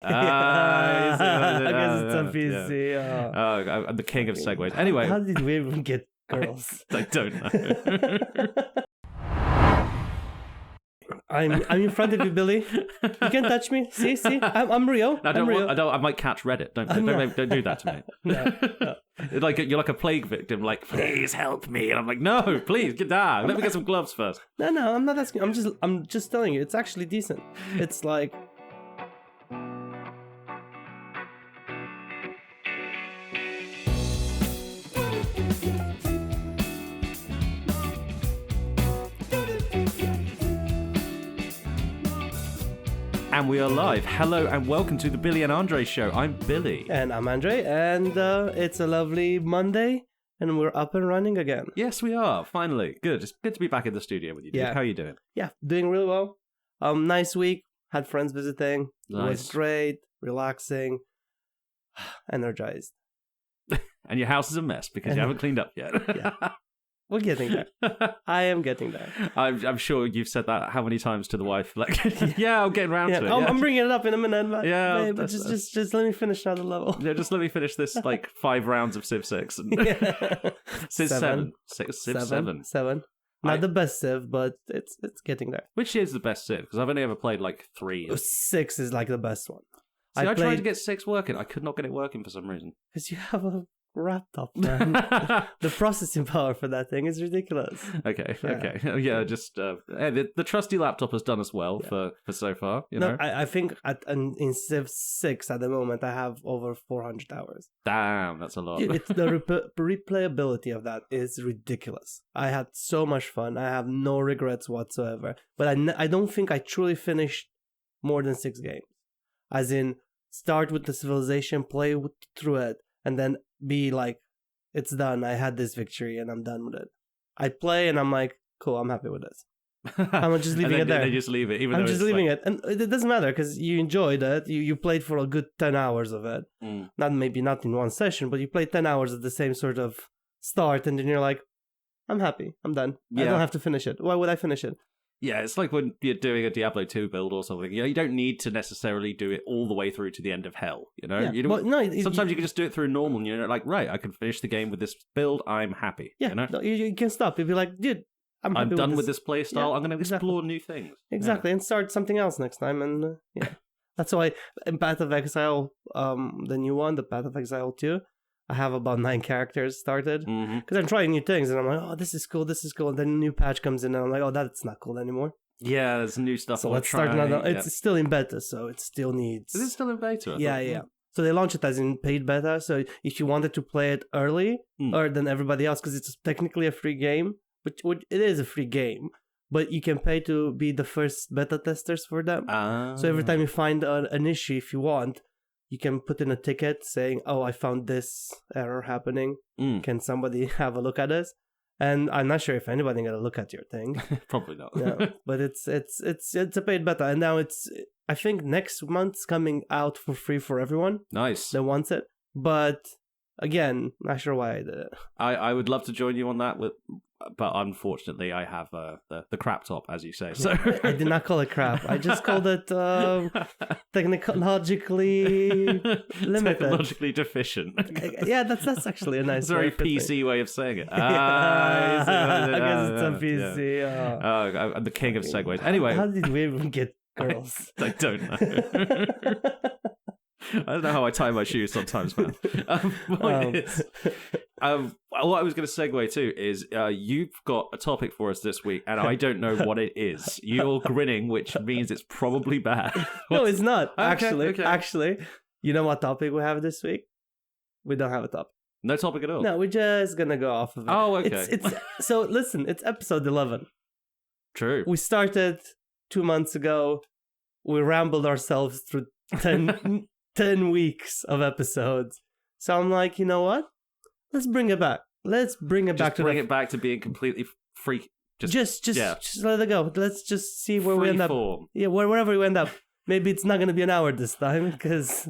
I guess it's a PC. Yeah. I'm the king of segues. Anyway. How did we even get girls? I don't know. I'm in front of you, Billy. You can't touch me. See? I'm Rio. No, I might catch Reddit. Don't do that to me. No. You're like a plague victim. Like, please help me, and I'm like, no, please get down. Let me get some gloves first. No, I'm not asking. I'm just telling you. It's actually decent. It's like. And we are live. Hello and welcome to the Billy and Andre Show. I'm Billy. And I'm Andre, and it's a lovely Monday, and we're up and running again. Yes, we are. Finally. Good. It's good to be back in the studio with you, dude. Yeah. How are you doing? Yeah, doing really well. Nice week. Had friends visiting. Nice. It was great. Relaxing. Energized. And your house is a mess because you haven't cleaned up yet. Yeah. We're getting there. I am getting there. I'm sure you've said that how many times to the wife? Like, yeah, I'm getting around to it. I'm bringing it up in a minute. But yeah, but just let me finish another level. Yeah, just let me finish this like 5 rounds of Civ 6 and Civ 7. Civ 7. Not the best Civ, but it's getting there. Which is the best Civ? Because I've only ever played like 3. 6 is like the best one. See, I tried to get 6 working. I could not get it working for some reason. Because you have a laptop, man. The processing power for that thing is ridiculous. Okay. Yeah, just the trusty laptop has done us well for so far. You know, I think in Civ 6 at the moment I have over 400 hours. Damn, that's a lot. It's the replayability of that is ridiculous. I had so much fun. I have no regrets whatsoever. But I don't think I truly finished more than 6 games. As in, start with the civilization, play through it, and then be like, it's done. I had this victory and I'm done with it. I play and I'm like, cool, I'm happy with this. I'm just leaving it there. They just leave it. I'm just leaving it. And it doesn't matter because you enjoyed it. You played for a good 10 hours of it. Maybe not in one session, but you played 10 hours at the same sort of start and then you're like, I'm happy. I'm done. Yeah. I don't have to finish it. Why would I finish it? Yeah, it's like when you're doing a Diablo 2 build or something. You know, you don't need to necessarily do it all the way through to the end of hell. You know, sometimes you can just do it through normal. And you're like, right, I can finish the game with this build. I'm happy. Yeah, you know? You can stop. You'll be like, dude, I'm done with this play style. Yeah, I'm going to explore new things. Exactly, and start something else next time. And that's why in Path of Exile, the new one, the Path of Exile 2. I have about 9 characters started because I'm trying new things, and I'm like, oh, this is cool. And then a new patch comes in, and I'm like, oh, that's not cool anymore. Yeah, there's new stuff. So let's start another. It's still in beta, so it still needs. Is it still in beta? Yeah. So they launched it as in paid beta. So if you wanted to play it early or than everybody else, because it's technically a free game, which it is a free game, but you can pay to be the first beta testers for them. So every time you find an issue, if you want, you can put in a ticket saying, "Oh, I found this error happening. Can somebody have a look at this?" And I'm not sure if anybody gonna look at your thing. Probably not. Yeah, but it's a paid beta, and now I think next month's coming out for free for everyone. Nice. That wants it, but again, not sure why I did it. I would love to join you on that, but unfortunately, I have the crap top, as you say. So I did not call it crap. I just called it technologically limited, technologically deficient. Yeah, that's actually a nice, very PC way of saying it. I guess it's a PC. Yeah. I'm the king of segues. Anyway, how did we even get girls? I don't know. I don't know how I tie my shoes sometimes, man. What I was going to segue to is you've got a topic for us this week, and I don't know what it is. You're grinning, which means it's probably bad. No, it's not. Okay. Actually, you know what topic we have this week? We don't have a topic. No topic at all? No, we're just going to go off of it. Oh, okay. So listen, it's episode 11. True. We started 2 months ago. We rambled ourselves through 10 weeks of episodes. So I'm like, you know what? Let's bring it back. Bring it back to being completely free. Just let it go. Let's just see where we end up. Yeah, wherever we end up. Maybe it's not going to be an hour this time because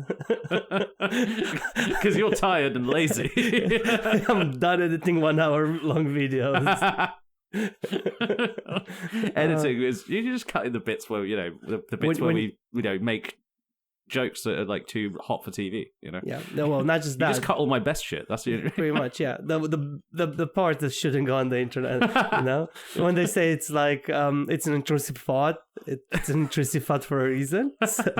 you're tired and lazy. I'm done editing 1 hour long videos. Editing is you just cut in the bits where the bits where we make jokes that are like too hot for TV, you know? Yeah, no, well, not just that. You just cut all my best shit. That's pretty much, yeah. The part that shouldn't go on the internet, you know? When they say it's like, it's an intrusive thought, it's an intrusive thought for a reason. So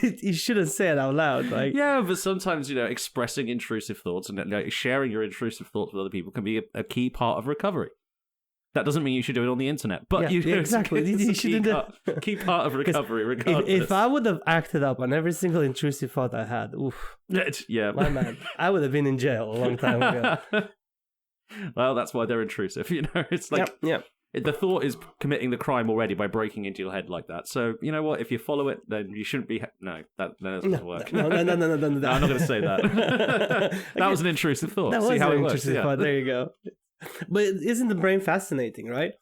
you shouldn't say it out loud. Like, yeah, but sometimes, you know, expressing intrusive thoughts and like, sharing your intrusive thoughts with other people can be a key part of recovery. That doesn't mean you should do it on the internet, but exactly. You shouldn't key part of recovery, regardless. If I would have acted up on every single intrusive thought I had, oof, yeah, my man, I would have been in jail a long time ago. Well, that's why they're intrusive. You know, it's like the thought is committing the crime already by breaking into your head like that. So you know what? If you follow it, then you shouldn't be. No, that doesn't work. No. I'm not going to say that. That was an intrusive thought. That See was how an it works. intrusive thought. There you go. But isn't the brain fascinating, right?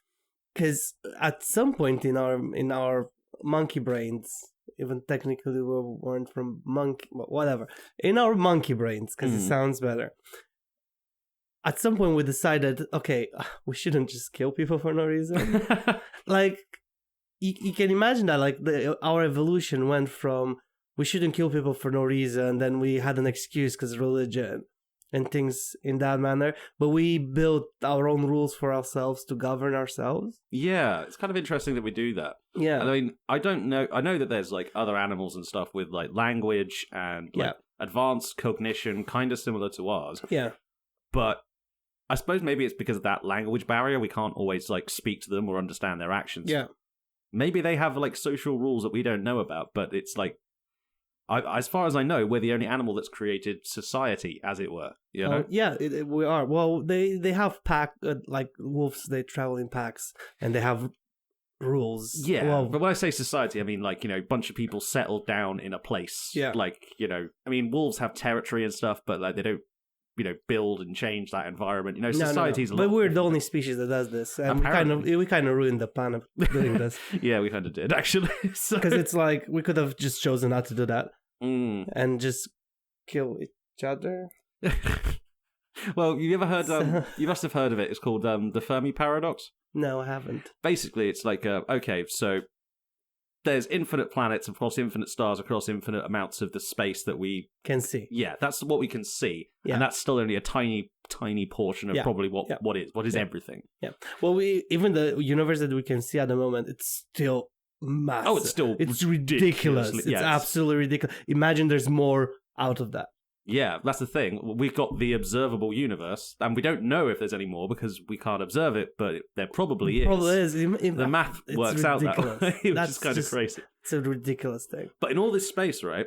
Because at some point in our monkey brains, even technically we weren't from monkey, whatever, in our monkey brains, because it sounds better. At some point we decided, okay, we shouldn't just kill people for no reason. Like, you can imagine that, like, our evolution went from we shouldn't kill people for no reason, then we had an excuse because religion and things in that manner, but we built our own rules for ourselves to govern ourselves. Yeah, it's kind of interesting that we do that. Yeah. I mean, I don't know. I know that there's like other animals and stuff with like language and like advanced cognition, kind of similar to ours. Yeah. But I suppose maybe it's because of that language barrier. We can't always like speak to them or understand their actions. Yeah. Maybe they have like social rules that we don't know about, but it's like, as far as I know, we're the only animal that's created society, as it were. You know? Yeah, we are. Well, they have pack, like wolves, they travel in packs, and they have rules. Yeah, well, but when I say society, I mean, like, you know, a bunch of people settled down in a place. Yeah. Like, you know, I mean, wolves have territory and stuff, but like they don't, you know, build and change that environment. You know, society's a lot. But we're the only species that does this, and we kind of ruined the planet doing this. Yeah, we kind of did, actually. Because it's like we could have just chosen not to do that. And just kill each other. Well, you ever heard? You must have heard of it. It's called the Fermi paradox. No, I haven't. Basically, it's like okay, so there's infinite planets across infinite stars across infinite amounts of the space that we can see. Yeah, that's what we can see, and that's still only a tiny portion of probably what is everything. Yeah. Well, even the universe that we can see at the moment, it's still massive. Oh, it's ridiculous. It's absolutely ridiculous. Imagine there's more out of that. Yeah, that's the thing. We've got the observable universe, and we don't know if there's any more because we can't observe it, but there probably is. Probably is. The math works out that way, which is kind of crazy. It's a ridiculous thing. But in all this space, right,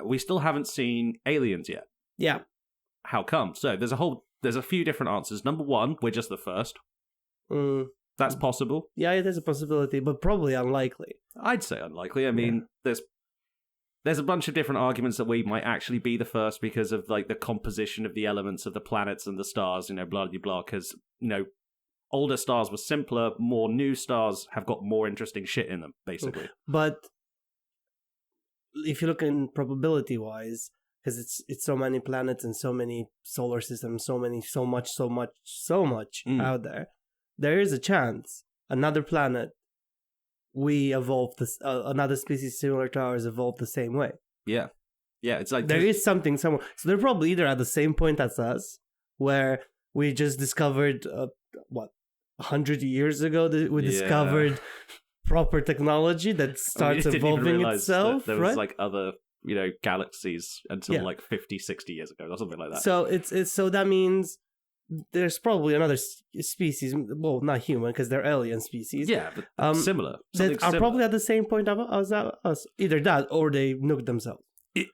we still haven't seen aliens yet. Yeah. How come? So there's a few different answers. Number one, we're just the first. That's possible. Yeah, it is a possibility, but probably unlikely. I'd say unlikely. I mean, there's a bunch of different arguments that we might actually be the first because of like the composition of the elements of the planets and the stars, you know, blah, blah, blah, because, you know, older stars were simpler, more new stars have got more interesting shit in them, basically. But if you look in probability-wise, because it's so many planets and so many solar systems, so much out there, there is a chance another planet we evolved another species similar to ours evolved the same way. Yeah, it's like there is something somewhere. So they're probably either at the same point as us, where we just discovered 100 years ago that we discovered proper technology that starts evolving itself. There was like other, you know, galaxies until like 50, 60 years ago or something like that. So it's so that means there's probably another species, well, not human because they're alien species. Yeah, but similar. That are probably at the same point as us. Either that or they nuked themselves.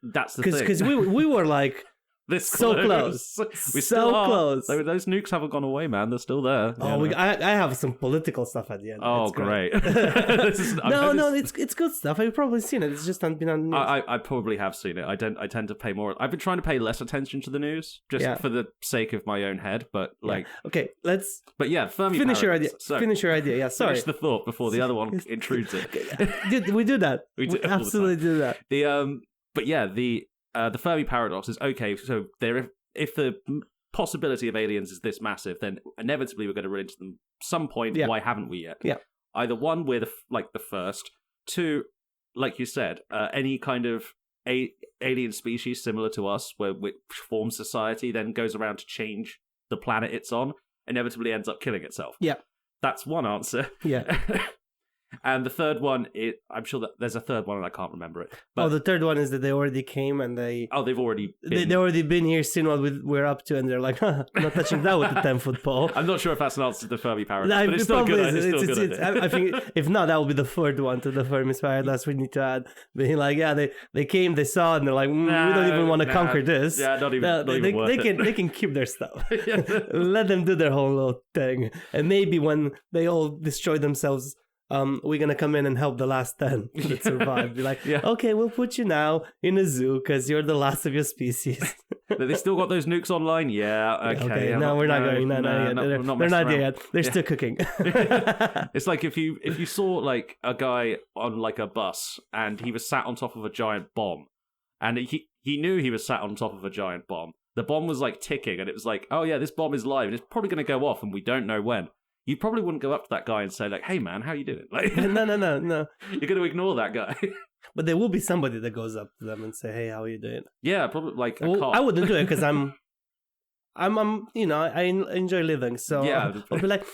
That's the thing. Because we were like this so close. We still are. Close. Those nukes haven't gone away, man. They're still there. Oh, I have some political stuff at the end. Oh, great. No, it's good stuff. I've probably seen it. It's just been on the news. I probably have seen it. I tend to pay more. I've been trying to pay less attention to the news just for the sake of my own head. But like, okay, let's. But yeah, Fermi finish paradox. your idea. So, finish your idea. Yeah, sorry. Finish the thought before the other one intrudes it. We do that. We absolutely do that. But yeah, the Fermi paradox is okay. So if the possibility of aliens is this massive, then inevitably we're going to run into them some point. Yeah. Why haven't we yet? Yeah. Either one, we're the first. Two, like you said, any kind of alien species similar to us, which forms society, then goes around to change the planet it's on, inevitably ends up killing itself. Yeah. That's one answer. Yeah. And the third one, I'm sure that there's a third one and I can't remember it. But, the third one is that they already came and they've already been. They already been here, seen what we're up to, and they're like, I'm not touching that with the 10-foot pole. I'm not sure if that's an answer to the Fermi paradox, but it's still good. I think if not, that will be the third one to the Fermi paradox we need to add. Being like, they came, they saw it, and they're like, we don't even want to conquer this. Yeah, not even worth it. They can keep their stuff. Let them do their whole little thing. And maybe when they all destroy themselves, we're going to come in and help the last 10 that survived. Be like, okay, we'll put you now in a zoo because you're the last of your species. They still got those nukes online? Yeah, okay. No, we're not going. No, they're not there yet. They're still cooking. It's like if you saw like a guy on like a bus and he was sat on top of a giant bomb and he knew he was sat on top of a giant bomb. The bomb was like ticking and it was like, oh yeah, this bomb is live and it's probably going to go off and we don't know when. You probably wouldn't go up to that guy and say, like, hey, man, how you doing? Like, no. You're going to ignore that guy. But there will be somebody that goes up to them and say, hey, how are you doing? Yeah, probably like a cop. I wouldn't do it because I'm, I enjoy living. So yeah. I'll be like,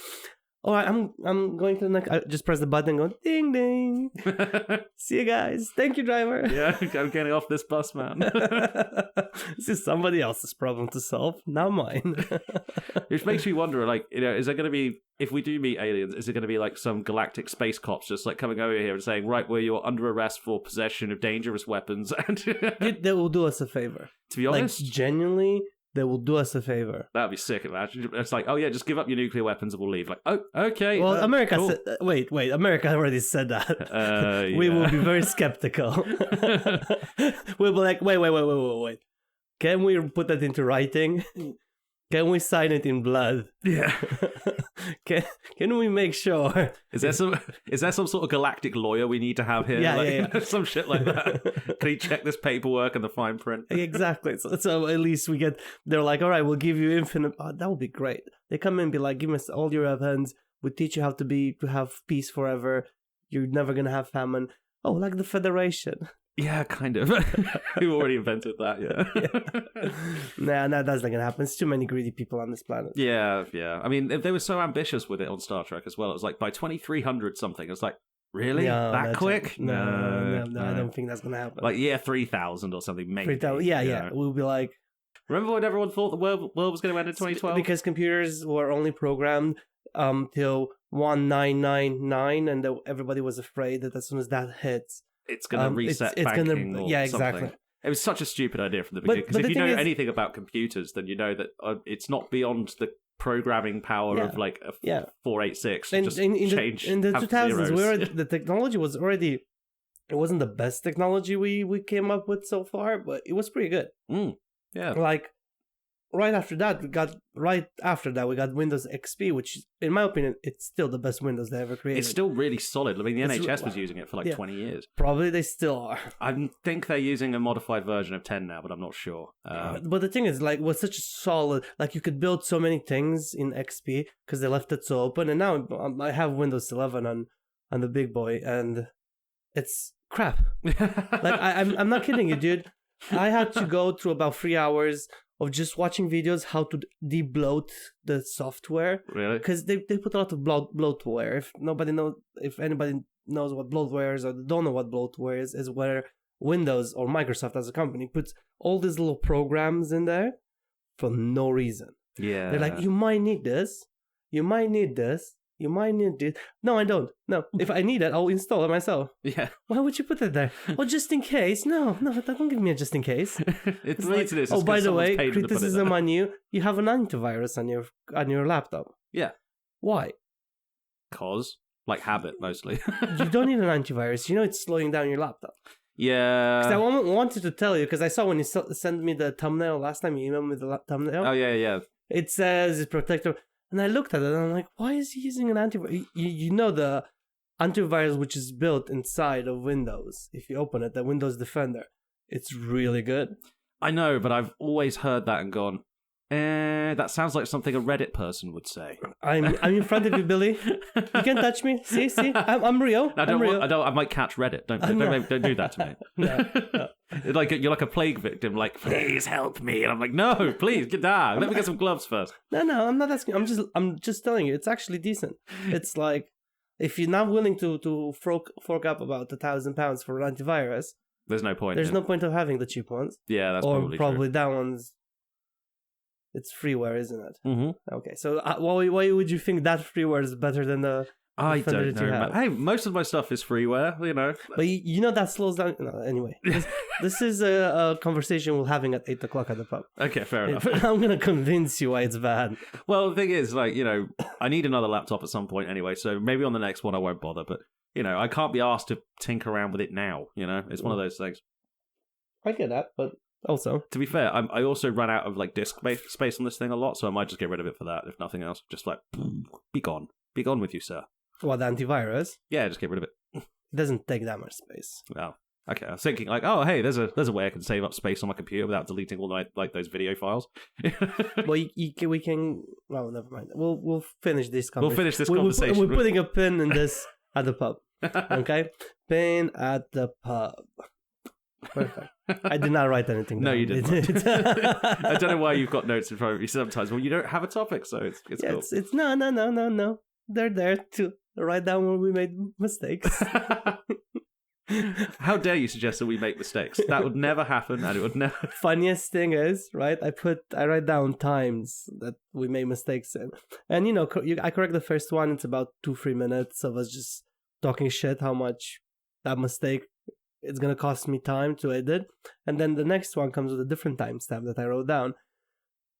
all right, I'm going to the next. I just press the button and go, ding, ding. See you guys. Thank you, driver. Yeah, I'm getting off this bus, man. This is somebody else's problem to solve, not mine. Which makes me wonder, like, is there going to be, if we do meet aliens, is it going to be like some galactic space cops just like coming over here and saying, right, well, you're under arrest for possession of dangerous weapons? And they will do us a favor. To be honest? Like, genuinely, they will do us a favor. That'd be sick, imagine. It's like, oh yeah, just give up your nuclear weapons and we'll leave. Like, oh, okay. Well, America cool. said, wait, America already said that. We will be very skeptical. We'll be like, wait. Can we put that into writing? Can we sign it in blood? Yeah. Can we make sure? Is there some sort of galactic lawyer we need to have here? Yeah, like, yeah. Some shit like that. Can he check this paperwork and the fine print? Exactly. So at least they're like, all right, we'll give you infinite. Oh, that would be great. They come in and be like, give us all your weapons. We teach you how to have peace forever. You're never going to have famine. Oh, like the Federation. Yeah, kind of. Who already invented that, yeah. Nah, that's not going to happen. There's too many greedy people on this planet. Yeah. I mean, they were so ambitious with it on Star Trek as well. It was like by 2300 something. It's like, really? No, that quick? No, I don't think that's going to happen. Like year 3000 or something, maybe. 3000, yeah. We'll be like... Remember when everyone thought the world was going to end in 2012? Because computers were only programmed till 1999 and everybody was afraid that as soon as that hits... It's going to reset banking or exactly. something. It was such a stupid idea from the beginning. Because if you know anything about computers, then you know that it's not beyond the programming power of like a 486 to just change. In the 2000s, the technology was already... It wasn't the best technology we came up with so far, but it was pretty good. Yeah. Like, right after that, we got Windows XP, which, in my opinion, it's still the best Windows they ever created. It's still really solid. I mean, the NHS was using it for like 20 years. Probably they still are. I think they're using a modified version of 10 now, but I'm not sure. But the thing is, like, was such a solid... Like, you could build so many things in XP because they left it so open. And now I have Windows 11 on the big boy, and it's crap. Like, I'm not kidding you, dude. I had to go through about 3 hours of just watching videos how to debloat the software. Really? Because they put a lot of bloatware. If anybody knows what bloatware is or don't know what bloatware is where Windows or Microsoft as a company puts all these little programs in there for no reason. Yeah. They're like, you might need this. You might need this. You might need it. No, I don't. No, if I need it, I'll install it myself. Yeah. Why would you put it there? Well, just in case. No, don't give me a just in case. It's like, this. Oh, by the way, criticism on you. You have an antivirus on your laptop. Yeah. Why? Cause like habit mostly. You don't need an antivirus. You know it's slowing down your laptop. Yeah. Because I wanted to tell you because I saw when you sent me the thumbnail last time. You emailed me the thumbnail. Oh yeah. It says it's protector. And I looked at it and I'm like, why is he using an antivirus? You know the antivirus which is built inside of Windows. If you open it, the Windows Defender, it's really good. I know, but I've always heard that and gone, That sounds like something a Reddit person would say. I'm in front of you, Billy. You can't touch me. See, I'm real. No, I might catch Reddit. Don't do that to me. No. You're like a plague victim. Like, please help me, and I'm like, no, please get down. Let me get some gloves first. No, I'm not asking. I'm just telling you. It's actually decent. It's like if you're not willing to fork up about £1,000 for an antivirus, there's no point. There's no point of having the cheap ones. Yeah, that's probably true. That one's. It's freeware, isn't it? Mm-hmm. Okay, so why would you think that freeware is better than the I don't know. Hey, most of my stuff is freeware, But that slows down. No, anyway, this is a conversation we're having at 8 o'clock at the pub. Okay, fair enough. I'm going to convince you why it's bad. Well, the thing is, I need another laptop at some point anyway, so maybe on the next one I won't bother, but, I can't be asked to tinker around with it now, It's one of those things. I get that, but... Also, to be fair, I also run out of disk space on this thing a lot, so I might just get rid of it for that, if nothing else. Just be gone with you, sir. What, the antivirus? Yeah, just get rid of it. It doesn't take that much space. Oh, okay. I was thinking hey, there's a way I can save up space on my computer without deleting all those video files. Well, we can. Well, never mind. We'll finish this conversation. We'll finish this conversation. We're putting a pin in this at the pub. Okay, pin at the pub. Perfect. I did not write anything down. No, you didn't. I don't know why you've got notes in front of you sometimes. Well, you don't have a topic, so it's cool. It's no. They're there to write down when we made mistakes. How dare you suggest that we make mistakes? That would never happen, and it would never... Funniest thing is, right, I write down times that we made mistakes in. And, I correct the first one. It's about 2-3 minutes of us just talking shit, how much that mistake... It's going to cost me time to edit. And then the next one comes with a different timestamp that I wrote down.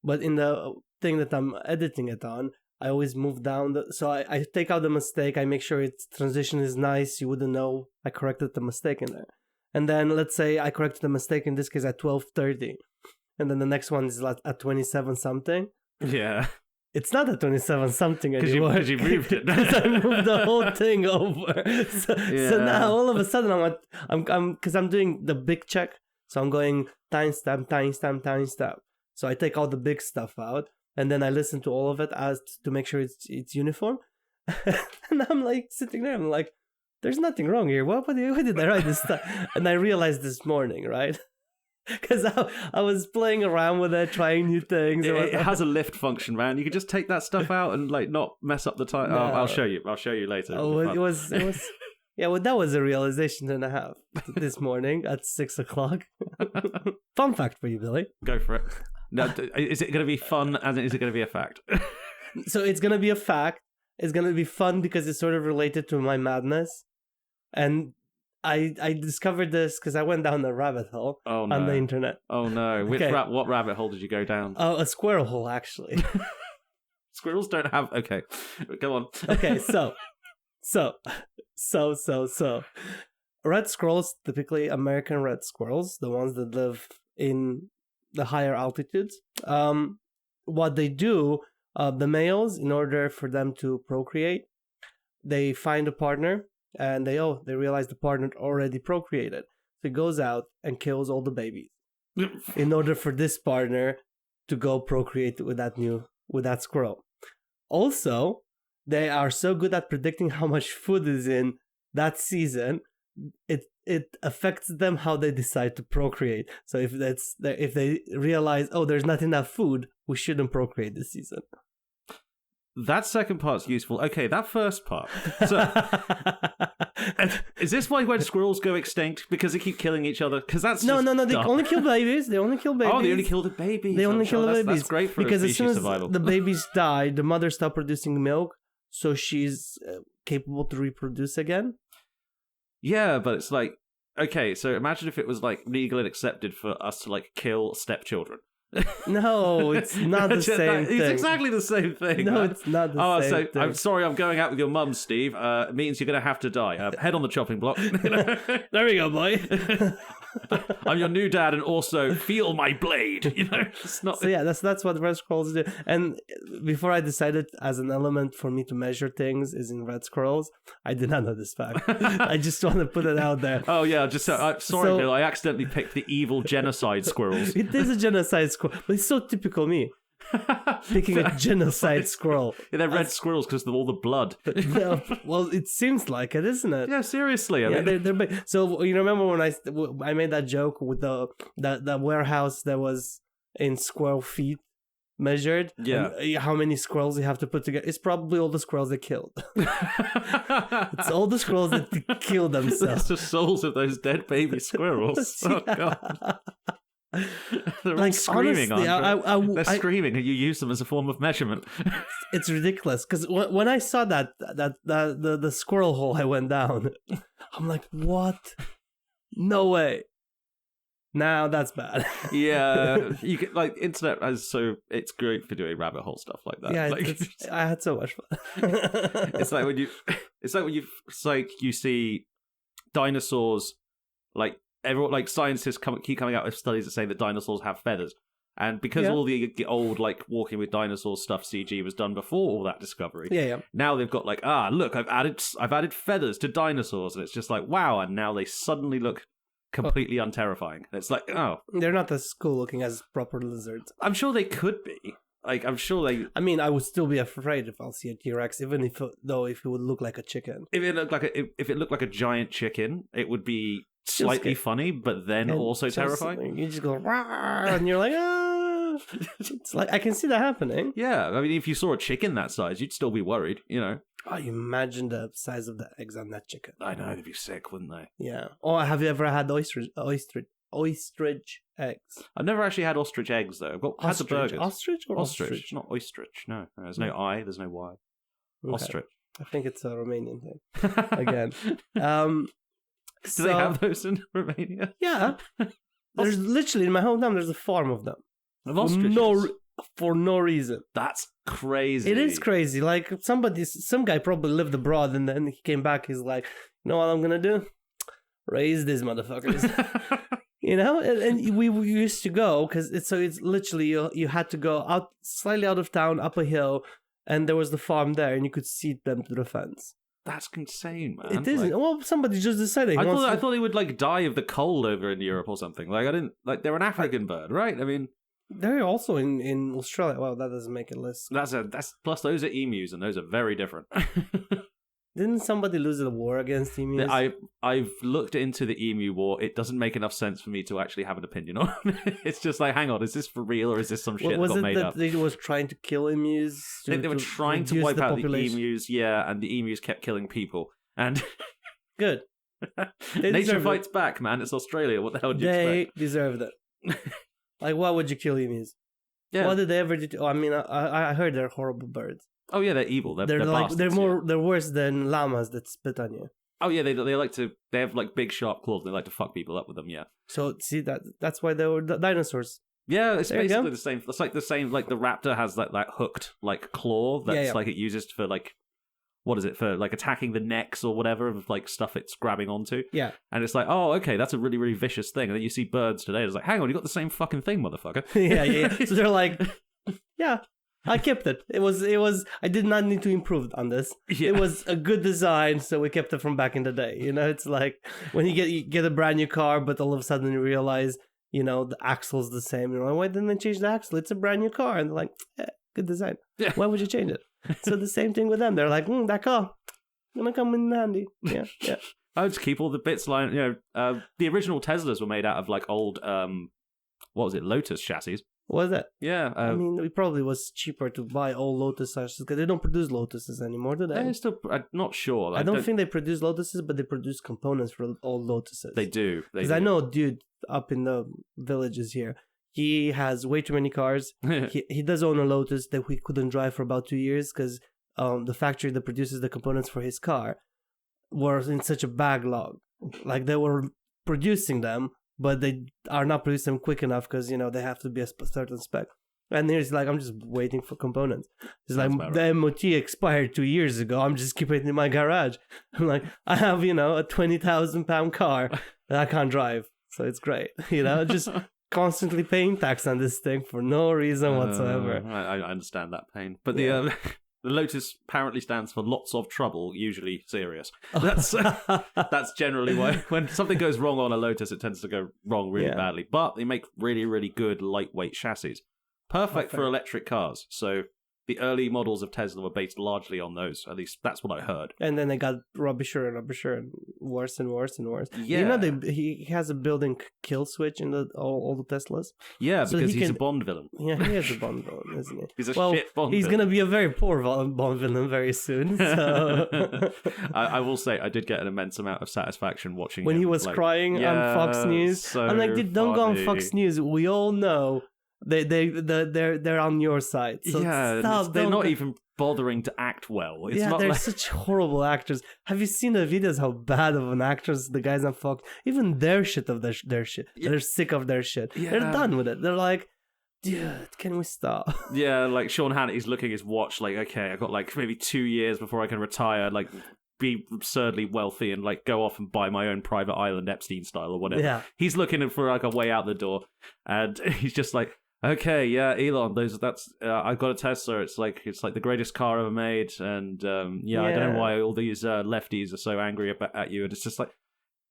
But in the thing that I'm editing it on, I always move down. So I take out the mistake. I make sure its transition is nice. You wouldn't know I corrected the mistake in there. And then let's say I corrected the mistake in this case at 12:30. And then the next one is at 27 something. Yeah. It's not at 27 something anymore. Because you moved it. Because I moved the whole thing over. So now all of a sudden I'm doing the big check. So I'm going timestamp. So I take all the big stuff out and then I listen to all of it as to make sure it's uniform. And I'm sitting there. I'm like, there's nothing wrong here. Why did I write this stuff? And I realized this morning, right? Because I was playing around with it, trying new things. It has a lift function, man. You could just take that stuff out and not mess up the time. No. I'll show you. I'll show you later. Oh, it was. Yeah, well, that was a realization and a half this morning at 6 o'clock. Fun fact for you, Billy. Go for it. Now, is it going to be fun? As is it going to be a fact? So it's going to be a fact. It's going to be fun because it's sort of related to my madness, and. I discovered this because I went down a rabbit hole on the internet. Oh no! What rabbit hole did you go down? Oh, a squirrel hole, actually. Squirrels don't have... Okay, go on. Okay, so. Red squirrels, typically American red squirrels, the ones that live in the higher altitudes, what they do, the males, in order for them to procreate, they find a partner. And they realize the partner already procreated. So he goes out and kills all the babies in order for this partner to go procreate with that squirrel. Also, they are so good at predicting how much food is in that season, it affects them how they decide to procreate. So if they realize, there's not enough food, we shouldn't procreate this season. That second part's useful. Okay, that first part. So, is this why when squirrels go extinct? Because they keep killing each other? Because that's no. They only kill babies. Oh, they only kill the babies. That's great for because species as soon as survival. The babies die, the mother stops producing milk, so she's capable to reproduce again. Yeah, but it's okay. So imagine if it was legal and accepted for us to kill stepchildren. No, it's not the same thing. It's exactly the same thing. No, man. It's not the same thing. I'm sorry, I'm going out with your mum, Steve. It means you're going to have to die. Head on the chopping block. There we go, boy. I'm your new dad and also feel my blade. It's not... So yeah, that's what red squirrels do. And before I decided as an element for me to measure things is in red squirrels, I did not know this fact. I just want to put it out there. Oh yeah, sorry, Bill. I accidentally picked the evil genocide squirrels. It is a genocide squirrel, but it's so typical me. Picking a genocide squirrel. Yeah, they're red squirrels because of all the blood. No, well, it seems like it, isn't it? Yeah, seriously. I mean, they're big. So you remember when I made that joke with that warehouse that was in squirrel feet measured? Yeah. And how many squirrels you have to put together? It's probably all the squirrels they killed. It's all the squirrels that killed themselves. That's the souls of those dead baby squirrels. Oh God. They're like, all screaming, honestly, they're screaming, and you use them as a form of measurement. It's ridiculous because when I saw the squirrel hole I went down, I'm like, what? No way. Now that's bad. Yeah, you can, like, internet it's great for doing rabbit hole stuff like that. Yeah, like, I had so much fun. it's like you see dinosaurs, like everyone, like scientists keep coming out with studies that say that dinosaurs have feathers, and because all the old like walking with dinosaurs stuff CG was done before all that discovery. Yeah. Now they've got like, look, I've added feathers to dinosaurs, and it's just like, wow, and now they suddenly look completely unterrifying. It's like, they're not as cool looking as proper lizards. I'm sure they could be. Like, I'm sure they. I mean, I would still be afraid if I'll see a T-Rex, even if it would look like a chicken. If it looked like a giant chicken, it would be slightly funny, but then also terrifying. You just go rah, and you're like, ah. It's like I can see that happening. Yeah, I mean, if you saw a chicken that size, you'd still be worried, you know. Oh, you imagine the size of the eggs on that chicken. I know, they'd be sick, wouldn't they? Yeah. Or have you ever had ostrich eggs? I've never actually had ostrich eggs, though. I've had the burgers. Ostrich or ostrich? Not ostrich, no. There's no I, there's no Y. Okay. Ostrich. I think it's a Romanian thing. Again. Do they have those in Romania? Yeah. There's literally, in my hometown, there's a farm of them. Of ostriches? For no reason. That's crazy. It is crazy. Like, some guy probably lived abroad and then he came back, he's like, you know what I'm gonna do? Raise these motherfuckers. You know? And we used to go, because it's literally, you had to go slightly out of town, up a hill, and there was the farm there, and you could see them through the fence. That's insane, man. It isn't. Like, well, somebody just decided. I thought they would like die of the cold over in Europe or something. Like, I didn't like. They're an African bird, right? I mean, they're also in Australia. Well, that doesn't make it less. That's plus those are emus, and those are very different. Didn't somebody lose a war against emus? I've looked into the emu war. It doesn't make enough sense for me to actually have an opinion on it. It's just like, hang on, is this for real or is this some shit that got made up? Was it that they was trying to kill emus? They were trying to wipe out the emus, yeah, and the emus kept killing people. And good. Nature fights back, man. It's Australia. What the hell did you expect? They deserved it. Like, why would you kill emus? Yeah. What did they ever do? I mean, I heard they're horrible birds. Oh yeah, they're evil. They're like bastards, they're worse than llamas that spit on you. Oh yeah, they have like big sharp claws. They like to fuck people up with them. Yeah. So see that's why they were dinosaurs. Yeah, it's basically the same. It's like the same. Like the raptor has that hooked like claw that's like it uses for like, what is it, for like attacking the necks or whatever of like stuff it's grabbing onto. Yeah. And it's like, oh, okay, that's a really, really vicious thing. And then you see birds today. It's like, hang on, you got the same fucking thing, motherfucker. yeah. So they're like, yeah. I kept it. It was. I did not need to improve on this. Yeah. It was a good design, so we kept it from back in the day. You know, it's like when you get a brand new car, but all of a sudden you realize, you know, the axle's the same. You're like, why didn't they change the axle? It's a brand new car, and they're like, good design. Yeah. Why would you change it? So the same thing with them. They're like, that car gonna come in handy. Yeah. I would just keep all the bits lying. You know, the original Teslas were made out of like old, what was it, Lotus chassis. Was that? Yeah. I mean, it probably was cheaper to buy all Lotus chassis because they don't produce Lotuses anymore, do they? I'm not sure. I don't think they produce Lotuses, but they produce components for all Lotuses. They do. Because I know a dude up in the villages here. He has way too many cars. he does own a Lotus that we couldn't drive for about 2 years because the factory that produces the components for his car was in such a backlog. Like they were producing them, but they are not producing them quick enough because, you know, they have to be a certain spec. And he's like, I'm just waiting for components. He's like, the MOT expired 2 years ago. I'm just keeping it in my garage. I'm like, I have, you know, a 20,000 pound car that I can't drive. So it's great. You know, just constantly paying tax on this thing for no reason whatsoever. I understand that pain. But the Lotus apparently stands for lots of trouble, usually serious. That's generally why when something goes wrong on a Lotus, it tends to go wrong really badly. But they make really, really good lightweight chassis. Perfect for electric cars. So the early models of Tesla were based largely on those. At least that's what I heard. And then they got rubbisher and worse and worse and worse. Yeah. You know, he has a built-in kill switch in all the Teslas. Yeah, so because he's a Bond villain. Yeah, he is a Bond villain, isn't he? He's a shit Bond villain. He's going to be a very poor Bond villain very soon. So. I will say, I did get an immense amount of satisfaction watching when him. He was crying on Fox News. So I'm like, dude, don't go on Fox News. We all know they're on your side. So stop. They're not even bothering to act well. It's not they're like... such horrible actors. Have you seen the videos how bad of an actors the guys on Fox? Even their shit of their shit. Yeah. They're sick of their shit. Yeah. They're done with it. They're like, dude, can we stop? Yeah, like Sean Hannity's looking at his watch like, okay, I've got like maybe 2 years before I can retire, like be absurdly wealthy and like go off and buy my own private island, Epstein style or whatever. Yeah. He's looking for like a way out the door, and he's just like, okay, yeah, Elon, I've got a Tesla. It's like the greatest car ever made, and I don't know why all these lefties are so angry at you. And it's just like,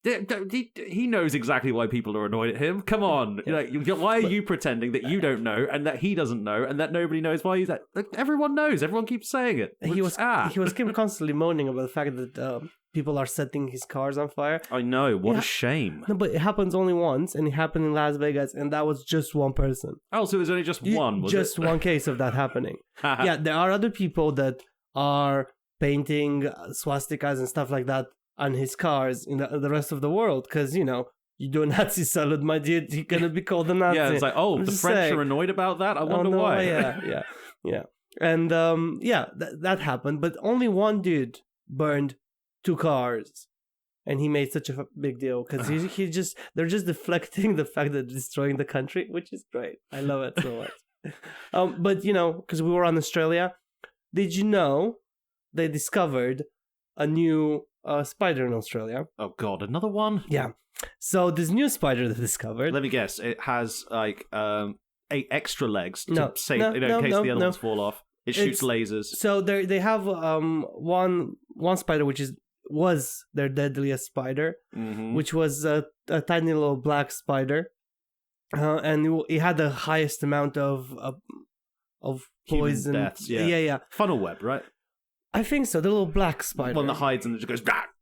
he knows exactly why people are annoyed at him. Come on, why are you pretending that you don't know and that he doesn't know and that nobody knows why he's that? Everyone knows. Everyone keeps saying it. He was constantly moaning about the fact that people are setting his cars on fire. I know. What a shame. No, but it happens only once, and it happened in Las Vegas, and that was just one person. Oh, so it was only just one, was just one case of that happening. Yeah, there are other people that are painting swastikas and stuff like that on his cars in the rest of the world, because, you do a Nazi salute, my dude, you're going to be called a Nazi. Yeah, it's like, the French are annoyed about that? I wonder why. Yeah. And, that happened, but only one dude burned 2 cars, and he made such a big deal because they're just deflecting the fact that they're destroying the country, which is great. I love it so much. But because we were on Australia, did you know they discovered a new spider in Australia? Oh god, another one? Yeah. So this new spider they discovered. Let me guess. It has like 8 extra legs to save in case the other ones fall off. It shoots lasers. So they have one spider which was their deadliest spider, which was a tiny little black spider, and it had the highest amount of poison. Human deaths, yeah. Funnel web, right? I think so. The little black spider. One that hides and just goes,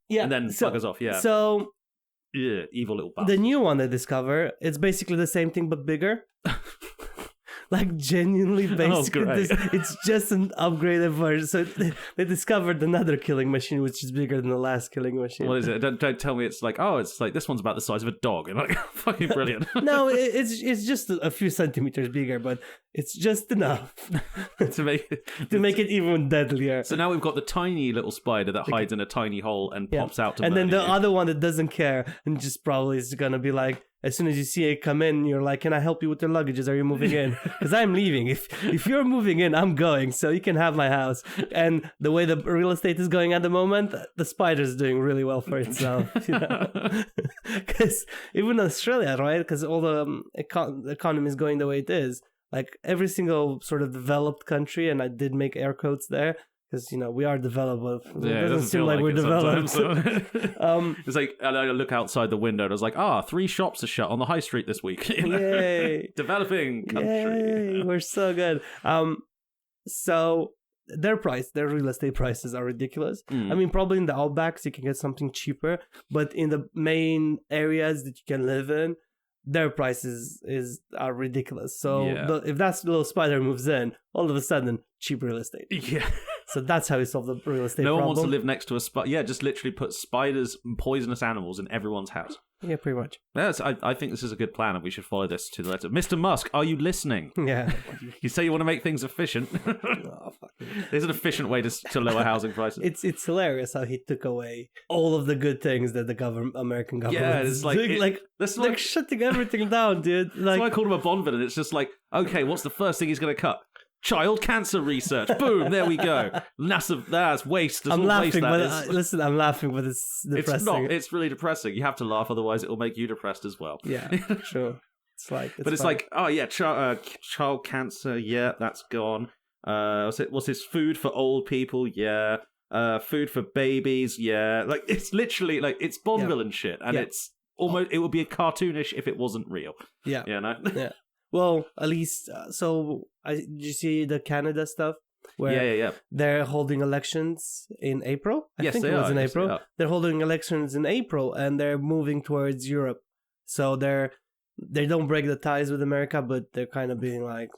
and then buggers off. Yeah. So, evil little bastard. The new one they discover, it's basically the same thing but bigger. Like genuinely, basically, it's just an upgraded version. So they discovered another killing machine, which is bigger than the last killing machine. What is it? Don't tell me it's like, it's like this one's about the size of a dog. And like, fucking brilliant. No, it's just a few centimeters bigger, but it's just enough to make it even deadlier. So now we've got the tiny little spider that hides in a tiny hole and pops out to and murder then the you. other one that doesn't care and just probably is gonna be like, as soon as you see it come in, you're like, can I help you with your luggages? Are you moving in? Because I'm leaving. If you're moving in, I'm going. So you can have my house. And the way the real estate is going at the moment, the spider's doing really well for itself. Because even Australia, right? Because all the economy is going the way it is. Like every single sort of developed country, and I did make air quotes there, because we are developed. It doesn't seem like we're developed. It's like I look outside the window and I was like, 3 shops are shut on the high street this week. Yay! Developing country. Yay! We're so good. So their real estate prices are ridiculous. I mean, probably in the outbacks you can get something cheaper, but in the main areas that you can live in, their prices are ridiculous. So if that little spider moves in, all of a sudden, cheap real estate. Yeah. So that's how we solve the real estate problem. No one wants to live next to a spider. Yeah, just literally put spiders and poisonous animals in everyone's house. Yeah, pretty much. Yes, I think this is a good plan and we should follow this to the letter. Mr. Musk, are you listening? Yeah. You say you want to make things efficient. There's an efficient way to lower housing prices. It's hilarious how he took away all of the good things that the American government is doing. Like shutting everything down, dude. That's why I called him a Bond villain. It's just like, okay, what's the first thing he's going to cut? Child cancer research. Boom, there we go. That's waste. I'm laughing, listen, I'm laughing, but it's depressing. It's not. It's really depressing. You have to laugh, otherwise it will make you depressed as well. Yeah, sure. It's like, oh yeah, child cancer. Yeah, that's gone. What's his food for old people? Yeah. Food for babies. Yeah. Like it's literally like it's Bond villain shit, and it's almost it would be a cartoonish if it wasn't real. Yeah. You know. Yeah. Well, at least, did you see the Canada stuff? Where they're holding elections in April? I think it was in April. They're holding elections in April, and they're moving towards Europe. So they don't break the ties with America, but they're kind of being like,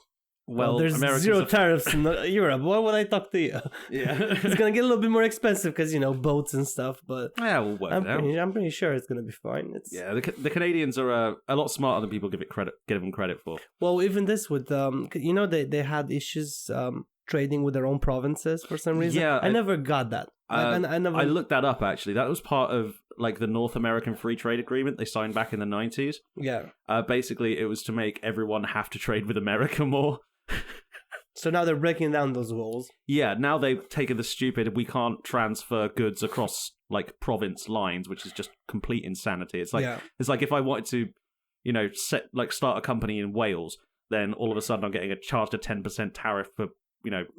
well, there's zero tariffs in Europe. Why would I talk to you? Yeah. It's going to get a little bit more expensive because, boats and stuff, but we'll work it out. I'm pretty sure it's going to be fine. The Canadians are a lot smarter than people give them credit for. Well, even this with, they had issues trading with their own provinces for some reason. Yeah. I never got that. I looked that up, actually. That was part of the North American Free Trade Agreement they signed back in the 90s. Yeah. Basically, it was to make everyone have to trade with America more. So now they're breaking down those rules. Yeah, now they've taken the stupid, we can't transfer goods across, province lines, which is just complete insanity. It's like if I wanted to, start a company in Wales, then all of a sudden I'm getting charged a 10% tariff for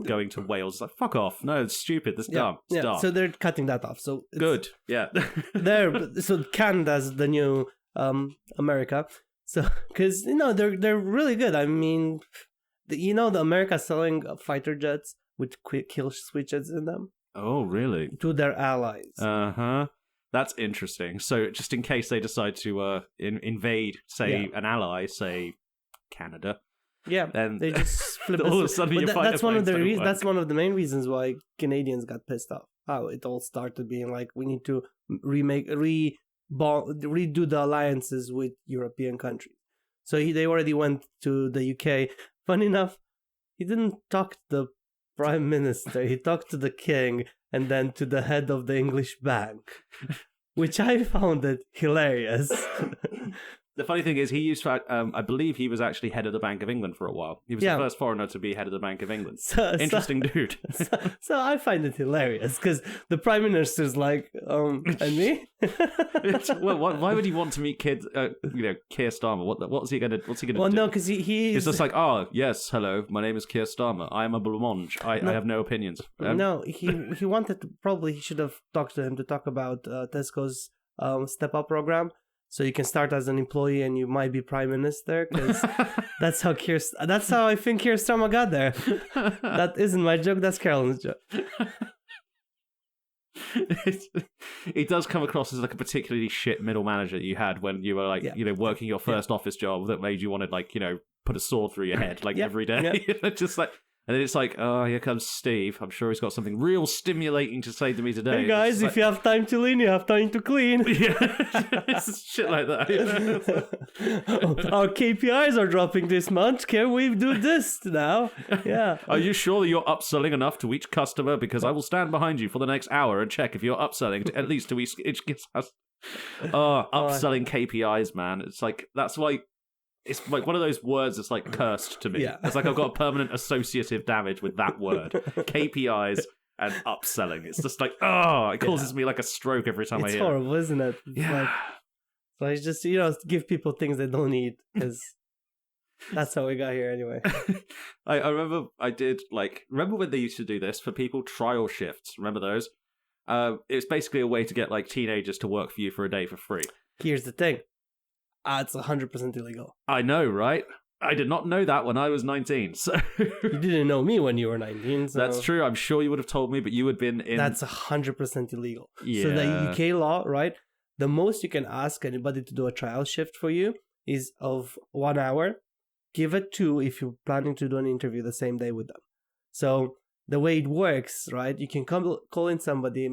going to Wales. It's like, fuck off. No, it's stupid. That's dumb. It's dumb. So they're cutting that off. So good. Yeah. So Canada's the new America. So, because, they're really good. I mean, the America selling fighter jets with quick kill switches in them. Oh, really? To their allies. Uh-huh. That's interesting. So just in case they decide to invade, say, an ally, say, Canada. Yeah, then they just flip all of a sudden that's one of the main reasons why Canadians got pissed off. How it all started being like, we need to redo the alliances with European countries. So they already went to the UK. Funny enough, he didn't talk to the Prime Minister. He talked to the King and then to the head of the English Bank, which I found it hilarious. The funny thing is, he used to, I believe he was actually head of the Bank of England for a while. He was the first foreigner to be head of the Bank of England. Interesting dude. So I find it hilarious, because the Prime Minister's like, and me? Well, why would he want to meet Keir Starmer? What's he going to do? Well, no, because he's just like, yes, hello, my name is Keir Starmer. I am a blancmange. I have no opinions. No, he wanted to, probably he should have talked to him to talk about Tesco's Step Up program. So you can start as an employee and you might be prime minister, because that's how I think Keir Starmer got there. That isn't my joke. That's Carolyn's joke. It does come across as like a particularly shit middle manager that you had when you were working your first office job that made you want to put a sword through your head every day. Just like. And then it's like, oh, here comes Steve. I'm sure he's got something real stimulating to say to me today. Hey guys, if you have time to clean, you have time to clean. Yeah, it's shit like that. Our KPIs are dropping this month. Can we do this now? Yeah. Are you sure that you're upselling enough to each customer? Because I will stand behind you for the next hour and check if you're upselling at least to each customer. Upselling KPIs, man. It's like, that's why... It's like one of those words that's like cursed to me. Yeah. It's like I've got permanent associative damage with that word. KPIs and upselling. It's just like, it causes me like a stroke every time I hear it. It's horrible, isn't it? Yeah. So it's just, give people things they don't need, because that's how we got here anyway. I remember remember when they used to do this for people? Trial shifts. Remember those? It was basically a way to get like teenagers to work for you for a day for free. Here's the thing. It's 100% illegal. I know, right? I did not know that when I was 19. So you didn't know me when you were 19. So... That's true. I'm sure you would have told me, but you had been in... That's 100% illegal. Yeah. So the UK law, right? The most you can ask anybody to do a trial shift for you is of 1 hour. Give it 2 if you're planning to do an interview the same day with them. So the way it works, right? You can call in somebody...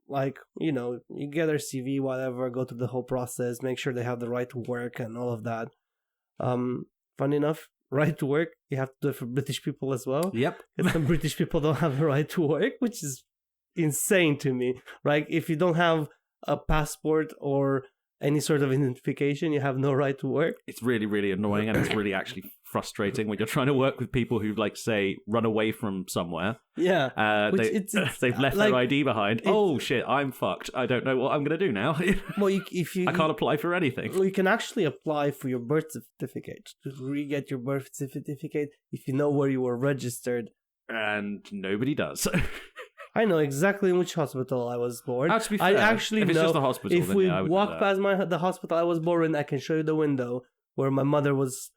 you get their CV, whatever, go through the whole process, make sure they have the right to work and all of that. Funny enough, right to work, you have to do it for British people as well. Yep. Because some British people don't have the right to work, which is insane to me. Right? If you don't have a passport or any sort of identification, you have no right to work. It's really, really annoying, and it's really actually frustrating when you're trying to work with people who, say, run away from somewhere. Yeah. They've left their ID behind. Oh, shit, I'm fucked. I don't know what I'm going to do now. Well, I can't apply for anything. Well, you can actually apply for your birth certificate, to re-get your birth certificate if you know where you were registered. And nobody does. I know exactly in which hospital I was born. To be fair, I actually if it's know just the hospital, if we walk past the hospital I was born in, I can show you the window where my mother was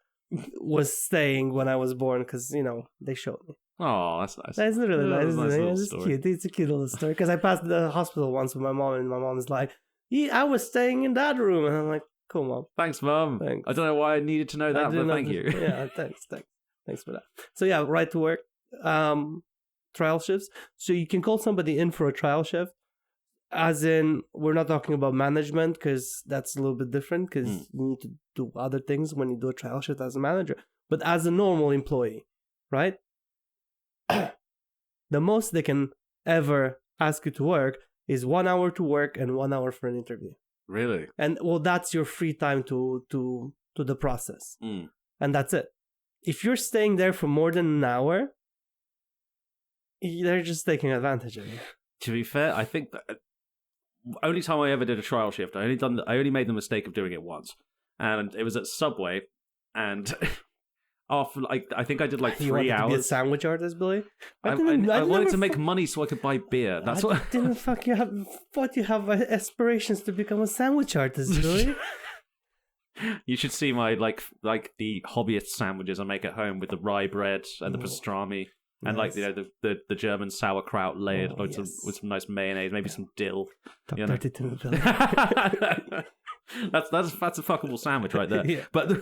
was staying when I was born because, they showed me. Oh, that's nice. That's really nice. It's cute. It's a cute little story. Because I passed the hospital once with my mom, and my mom's like, I was staying in that room. And I'm like, cool, Mom. Thanks, Mom. Thanks. I don't know why I needed to know that, but thank you. Yeah, thanks for that. So yeah, right to work. Trial shifts. So you can call somebody in for a trial shift. As in, we're not talking about management because that's a little bit different because you need to do other things when you do a trial shift as a manager. But as a normal employee, right? The most they can ever ask you to work is 1 hour to work and 1 hour for an interview. Really? And that's your free time to the process. And that's it. If you're staying there for more than an hour, they're just taking advantage of you. To be fair, I think that only time I ever did a trial shift, I only made the mistake of doing it once, and it was at Subway, and after I think I did like 3 hours. You wanted to be a sandwich artist, Billy? I wanted to make money so I could buy beer. That's what. Didn't fuck you have? Thought you have aspirations to become a sandwich artist, Billy? You should see my like the hobbyist sandwiches I make at home with the rye bread and the pastrami. And nice. The German sauerkraut layered with some nice mayonnaise, maybe some dill. That's a fuckable sandwich right there. Yeah. But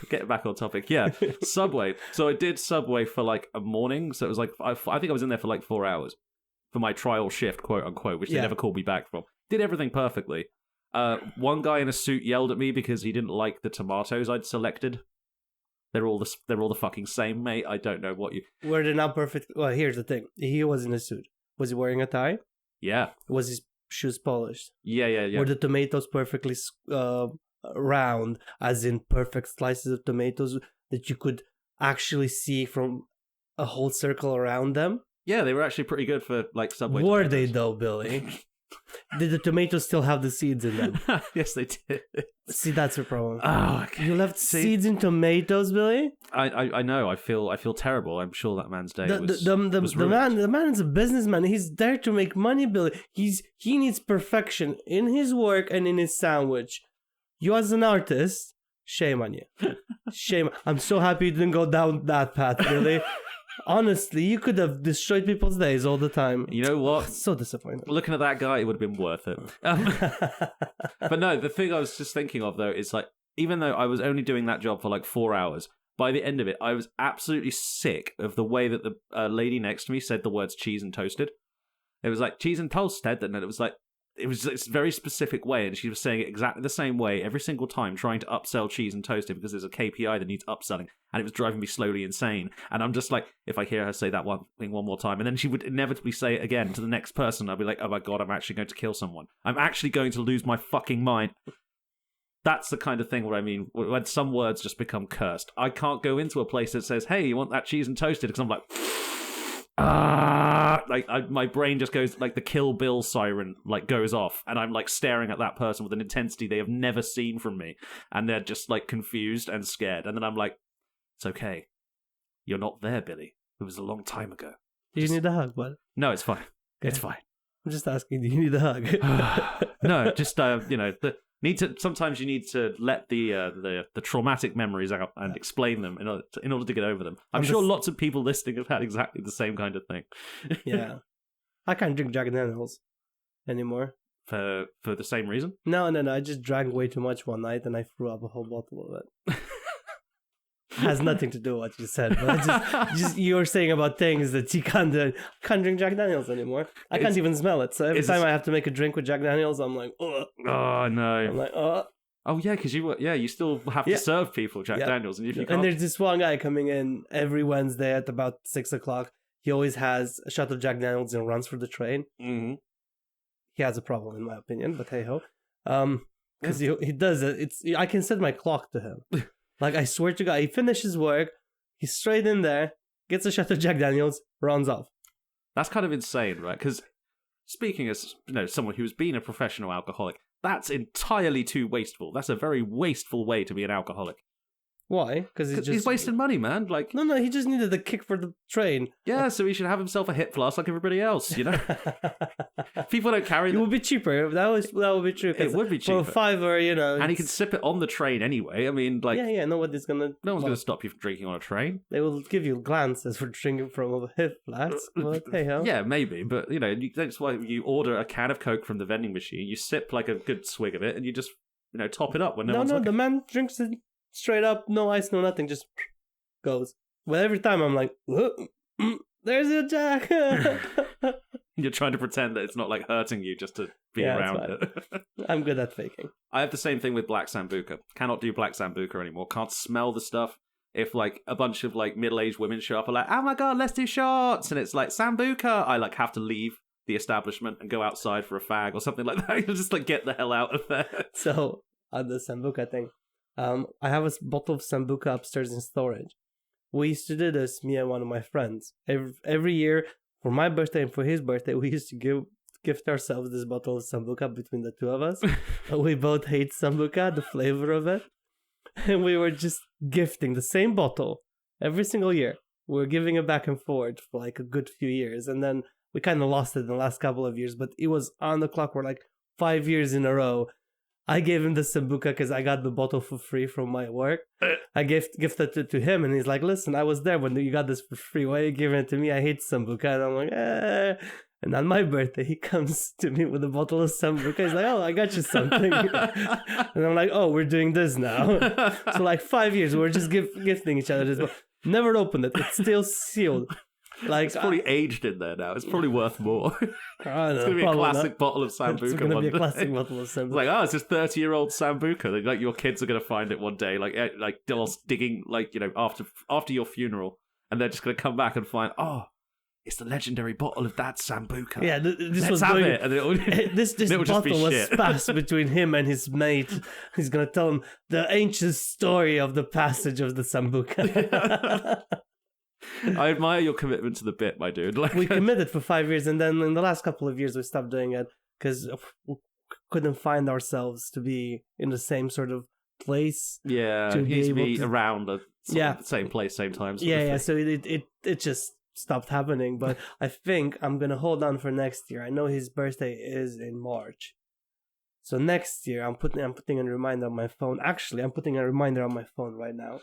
get back on topic. Yeah, Subway. So I did Subway for like a morning. So it was like I think I was in there for like 4 hours for my trial shift, quote unquote, which they never called me back from. Did everything perfectly. One guy in a suit yelled at me because he didn't like the tomatoes I'd selected. They're all the fucking same, mate. I don't know what you... Were they not perfect? Well, here's the thing. He was in a suit. Was he wearing a tie? Yeah. Was his shoes polished? Yeah. Were the tomatoes perfectly round, as in perfect slices of tomatoes that you could actually see from a whole circle around them? Yeah, they were actually pretty good for, like, Subway Were tomatoes. they, though, Billy? Did the tomatoes still have the seeds in them? Yes, they did. See, that's your problem. Oh, okay. You left seeds in tomatoes, Billy? I know. I feel terrible. I'm sure that man's day was the man is a businessman. He's there to make money, Billy. He needs perfection in his work and in his sandwich. You as an artist, shame on you. Shame. I'm so happy you didn't go down that path, Billy. Honestly, you could have destroyed people's days all the time. You know what? So disappointed. Looking at that guy, it would have been worth it. But no, the thing I was just thinking of, though, is like, even though I was only doing that job for like 4 hours, by the end of it, I was absolutely sick of the way that the lady next to me said the words cheese and toasted. It was like, cheese and toasted, and it was like, it was this very specific way, and she was saying it exactly the same way every single time, trying to upsell cheese and toasted because there's a KPI that needs upselling, and it was driving me slowly insane. And I'm just like, if I hear her say that one thing one more time, and then she would inevitably say it again to the next person, I'd be like, oh my god, I'm actually going to kill someone. I'm actually going to lose my fucking mind. That's the kind of thing what I mean, when some words just become cursed. I can't go into a place that says, hey, you want that cheese and toasted? Because I'm like... my brain just goes like the Kill Bill siren like goes off, and I'm like staring at that person with an intensity they have never seen from me, and they're just like confused and scared, and then I'm like, it's okay, you're not there, Billy. It was a long time ago. Do you need a hug, bud? No, it's fine. Okay. It's fine. I'm just asking, do you need a hug? No, just sometimes you need to let the traumatic memories out and explain them in order to get over them. I'm sure lots of people listening have had exactly the same kind of thing. Yeah, I can't drink Jack Daniels anymore for the same reason. No. I just drank way too much one night and I threw up a whole bottle of it. Has nothing to do with what you said, but just you were saying about things that you can't drink Jack Daniels anymore. I can't even smell it. So every time I have to make a drink with Jack Daniels, I'm like, ugh. Oh no. I'm like, oh. Oh yeah, because you still have to serve people Jack Daniels, and if you can't... And there's this one guy coming in every Wednesday at about 6:00. He always has a shot of Jack Daniels and runs for the train. Mm-hmm. He has a problem, in my opinion, but hey ho, because he does it. I can set my clock to him. Like, I swear to God, he finishes work, he's straight in there, gets a shot of Jack Daniels, runs off. That's kind of insane, right? Because speaking as someone who's been a professional alcoholic, that's entirely too wasteful. That's a very wasteful way to be an alcoholic. Why? Because he's wasting money, man. Like, no, he just needed a kick for the train. Yeah, so he should have himself a hip flask like everybody else. You know, people don't carry. It would be cheaper. That would be true. It would be cheaper for a $5, you know. And he can sip it on the train anyway. I mean, like, No one's gonna stop you from drinking on a train. They will give you glances for drinking from a hip flask. But hey ho. Yeah, maybe, but you know, that's why you order a can of Coke from the vending machine. You sip like a good swig of it, and you just top it up when no one's looking. The man drinks it straight up, no ice, no nothing, just goes. But every time I'm like, there's a Jack. You're trying to pretend that it's not like hurting you just to be around it. I'm good at faking. I have the same thing with Black Sambuca. Cannot do Black Sambuca anymore. Can't smell the stuff. If like a bunch of like middle-aged women show up and like, oh my god, let's do shots, and it's like Sambuca, I like have to leave the establishment and go outside for a fag or something like that. Just like get the hell out of there. So on the Sambuca thing, I have a bottle of Sambuca upstairs in storage. We used to do this, me and one of my friends. Every year, for my birthday and for his birthday, we used to gift ourselves this bottle of Sambuca between the two of us. We both hate Sambuca, the flavor of it. And we were just gifting the same bottle every single year. We were giving it back and forth for like a good few years. And then we kind of lost it in the last couple of years, but it was on the clock. We're like 5 years in a row. I gave him the Sambuca because I got the bottle for free from my work. I gifted it to him, and he's like, listen, I was there when you got this for free. Why are you giving it to me? I hate Sambuca. And I'm like, eh. And on my birthday, he comes to me with a bottle of Sambuca. He's like, oh, I got you something. And I'm like, oh, we're doing this now. So like 5 years, we're just gifting each other this bottle. Never opened it. It's still sealed. Like, it's probably aged in there now. It's probably worth more. I don't know, it's going to be a classic bottle of Sambuca. It's going to be a classic bottle of Sambuca. It's like, oh, it's this 30-year-old Sambuca. Like, your kids are going to find it one day, like digging, like, after your funeral, and they're just going to come back and find, oh, it's the legendary bottle of Dad's Sambuca. Yeah, Let's have it. And this bottle was passed between him and his mate. He's going to tell him the ancient story of the passage of the Sambuca. I admire your commitment to the bit, my dude. Like, we committed for 5 years, and then in the last couple of years we stopped doing it because we couldn't find ourselves to be in the same sort of place. Yeah, to be around the same place, same time. Yeah. So it just stopped happening. But I think I'm gonna hold on for next year. I know his birthday is in March, so next year I'm putting a reminder on my phone. Actually, I'm putting a reminder on my phone right now.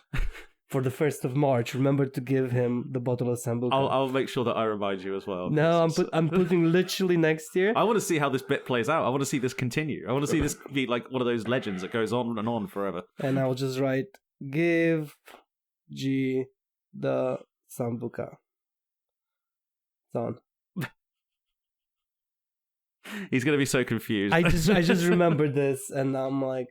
For the 1st of March, remember to give him the bottle of Sambuca. I'll make sure that I remind you as well. No, I'm putting literally next year. I want to see how this bit plays out. I want to see this continue. I want to see this be like one of those legends that goes on and on forever. And I'll just write, give G the Sambuca. It's on. He's going to be so confused. I just remembered this, and I'm like,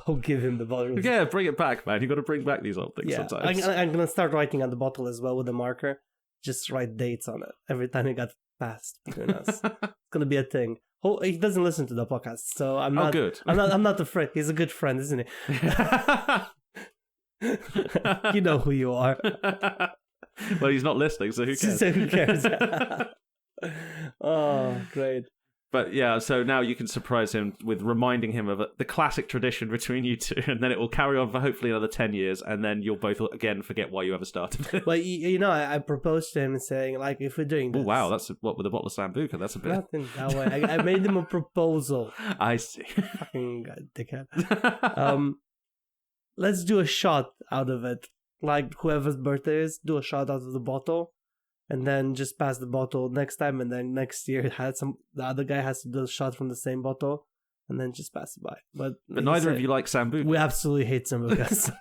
I'll give him the bottle. Yeah, bring it back, man. You got to bring back these old things sometimes. I'm gonna start writing on the bottle as well with a marker. Just write dates on it every time it got passed between us. It's gonna be a thing. He doesn't listen to the podcast, so I'm not. Good. I'm not afraid. He's a good friend, isn't he? You know who you are. Well, he's not listening, so who cares? So who cares? Oh, great. But yeah, so now you can surprise him with reminding him of the classic tradition between you two, and then it will carry on for hopefully another 10 years, and then you'll both again forget why you ever started it. Well, I proposed to him saying, like, if we're doing this... Oh, wow, that's what, with a bottle of Sambuca, that's a bit... Nothing that way. I made him a proposal. I see. Fucking dickhead. Let's do a shot out of it. Like, whoever's birthday is, do a shot out of the bottle. And then just pass the bottle next time, and then next year the other guy has to do a shot from the same bottle, and then just pass it by. But neither of you like Sambuca. We absolutely hate Sambuca.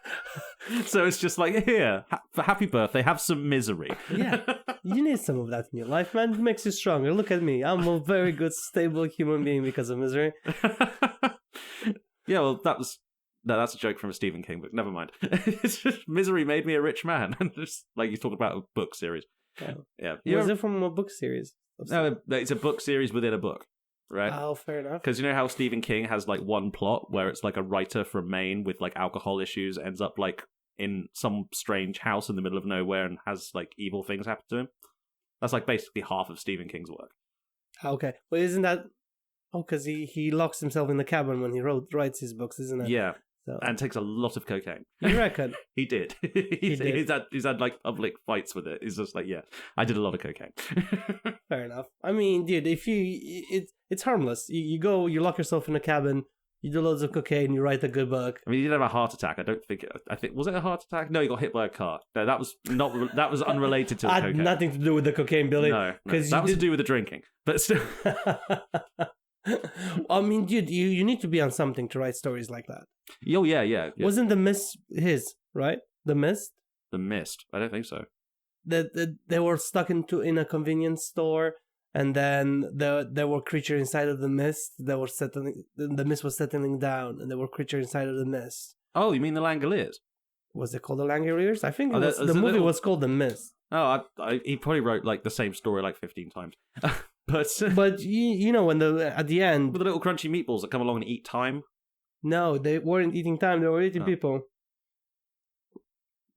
So it's just like, here, for happy birthday, have some misery. Yeah, you need some of that in your life, man. It makes you stronger. Look at me. I'm a very good, stable human being because of misery. Yeah, well, that's a joke from a Stephen King book. Never mind. It's just misery made me a rich man. Just like you talk about a book series. Yeah. Was it from a book series? No, it's a book series within a book, right? Oh, fair enough. Because you know how Stephen King has like one plot where it's like a writer from Maine with like alcohol issues ends up like in some strange house in the middle of nowhere and has like evil things happen to him. That's like basically half of Stephen King's work. Okay, but isn't that? Oh, because he locks himself in the cabin when he writes his books, isn't it? Yeah. So. And takes a lot of cocaine. You reckon? He did. He's had like public fights with it. He's just like, yeah, I did a lot of cocaine. Fair enough. I mean, dude, it's harmless. You go, you lock yourself in a cabin, you do loads of cocaine, you write a good book. I mean, he didn't have a heart attack. I think was it a heart attack? No, he got hit by a car. No, that was unrelated to the cocaine. Had nothing to do with the cocaine, Billy. No, that was to do with the drinking. But still. I mean, dude, you need to be on something to write stories like that. Oh, yeah. Wasn't The Mist his, right? The Mist? The Mist? I don't think so. They were stuck in a convenience store, and then there were creatures inside of the mist that were settling. The mist was settling down, and there were creatures inside of the mist. Oh, you mean the Langoliers? Was it called the Langoliers? I think the movie was called The Mist. Oh, he probably wrote like the same story like 15 times. But you know when at the end with the little crunchy meatballs that come along and eat time. No, they weren't eating time. They were eating people.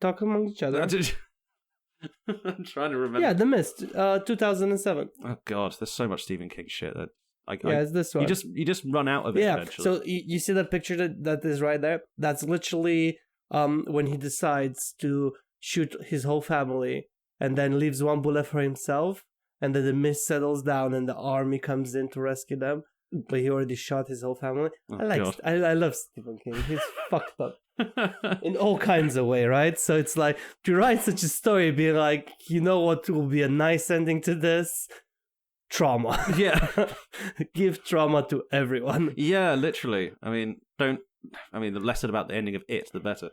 Talk among each other. I'm trying to remember. Yeah, The Mist, 2007. Oh God, there's so much Stephen King shit that. It's this one. You just run out of it eventually. So you see that picture that is right there? That's literally when he decides to shoot his whole family and then leaves one bullet for himself, and then the mist settles down and the army comes in to rescue them. But he already shot his whole family. Oh, I love Stephen King. He's fucked up in all kinds of way, right? So it's like to write such a story, being like, you know what will be a nice ending to this? Trauma. Yeah. Give trauma to everyone. Yeah, literally. I mean, the less said about the ending of it, the better.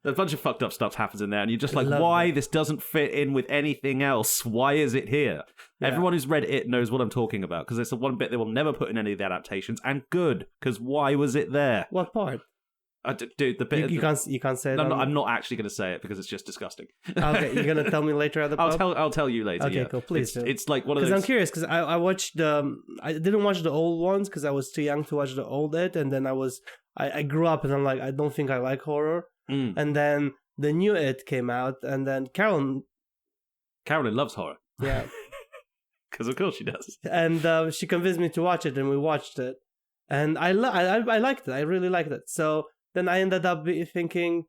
A bunch of fucked up stuff happens in there, and you're just like, why? This doesn't fit in with anything else. Why is it here? Yeah. Everyone who's read it knows what I'm talking about, because it's the one bit they will never put in any of the adaptations, and good, because why was it there? What part? Dude, the bit you can't say it. No, I'm not actually going to say it because it's just disgusting. Okay, you're going to tell me later at the pub? I'll tell you later. Okay, yeah. cool. Please do. It's like one of those. Because I'm curious, because I watched I didn't watch the old ones because I was too young to watch the old It, and then I grew up and I'm like, I don't think I like horror. And then the new It came out, and then Carolyn loves horror. Yeah. Because of course she does. And she convinced me to watch it, and we watched it. And I liked it. I really liked it. So then I ended up thinking,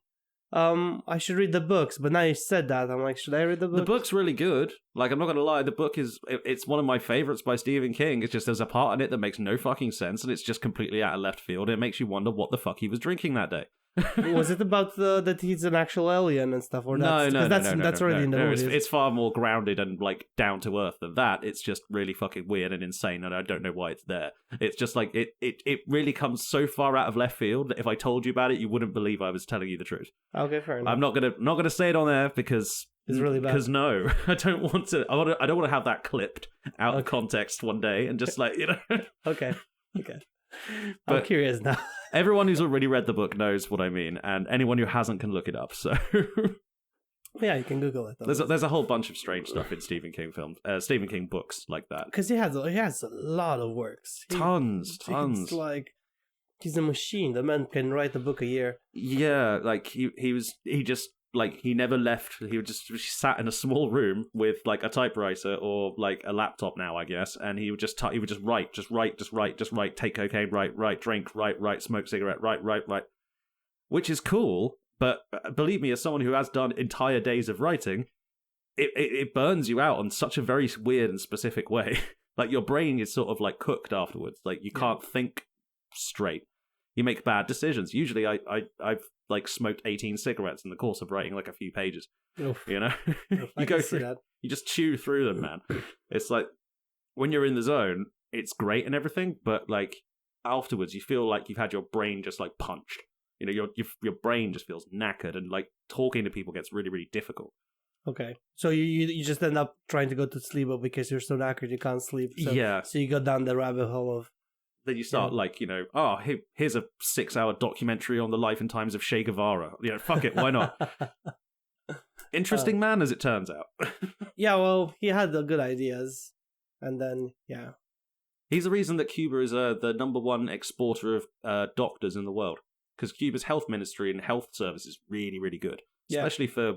I should read the books. But now you said that, I'm like, should I read the book? The book's really good. Like, I'm not going to lie, the book it's one of my favorites by Stephen King. It's just there's a part in it that makes no fucking sense, and it's just completely out of left field. It makes you wonder what the fuck he was drinking that day. Was it about that he's an actual alien and stuff? Or no, that's already in the movie. It's far more grounded and like down to earth than that. It's just really fucking weird and insane, and I don't know why it's there. It's just like it really comes so far out of left field that if I told you about it, you wouldn't believe I was telling you the truth. Okay, fair enough. I'm not gonna say it on there because it's really bad. Because no, I don't want to. I don't want to have that clipped out of context one day and just like Okay. But I'm curious now. Everyone who's already read the book knows what I mean, and anyone who hasn't can look it up. So yeah, you can Google it. There's a whole bunch of strange stuff in Stephen King Stephen King books like that. Because he has a lot of works. Tons. It's like he's a machine. The man can write a book a year. Yeah, like he just. Like, he never left. He just sat in a small room with, like, a typewriter or, like, a laptop now, I guess. And he would just write, take cocaine, write, drink, write, smoke cigarette, write. Which is cool, but believe me, as someone who has done entire days of writing, it burns you out on such a very weird and specific way. Like, your brain is sort of, like, cooked afterwards. Like, you can't think straight. You make bad decisions. Usually, I've like smoked 18 cigarettes in the course of writing like a few pages. Oof. You know, you go through that. You just chew through them, man. It's like when you're in the zone, it's great and everything, but like afterwards, you feel like you've had your brain just like punched. You know, your brain just feels knackered, and like talking to people gets really, really difficult. Okay, so you just end up trying to go to sleep, but because you're so knackered, you can't sleep. So, yeah. So you go down the rabbit hole of. Then you start like, here's a 6-hour documentary on the life and times of Che Guevara. Fuck it, why not? Interesting man, as it turns out. Yeah, well, he had the good ideas. And then, yeah. He's the reason that Cuba is the number one exporter of doctors in the world. Because Cuba's health ministry and health service is really, really good. Especially for,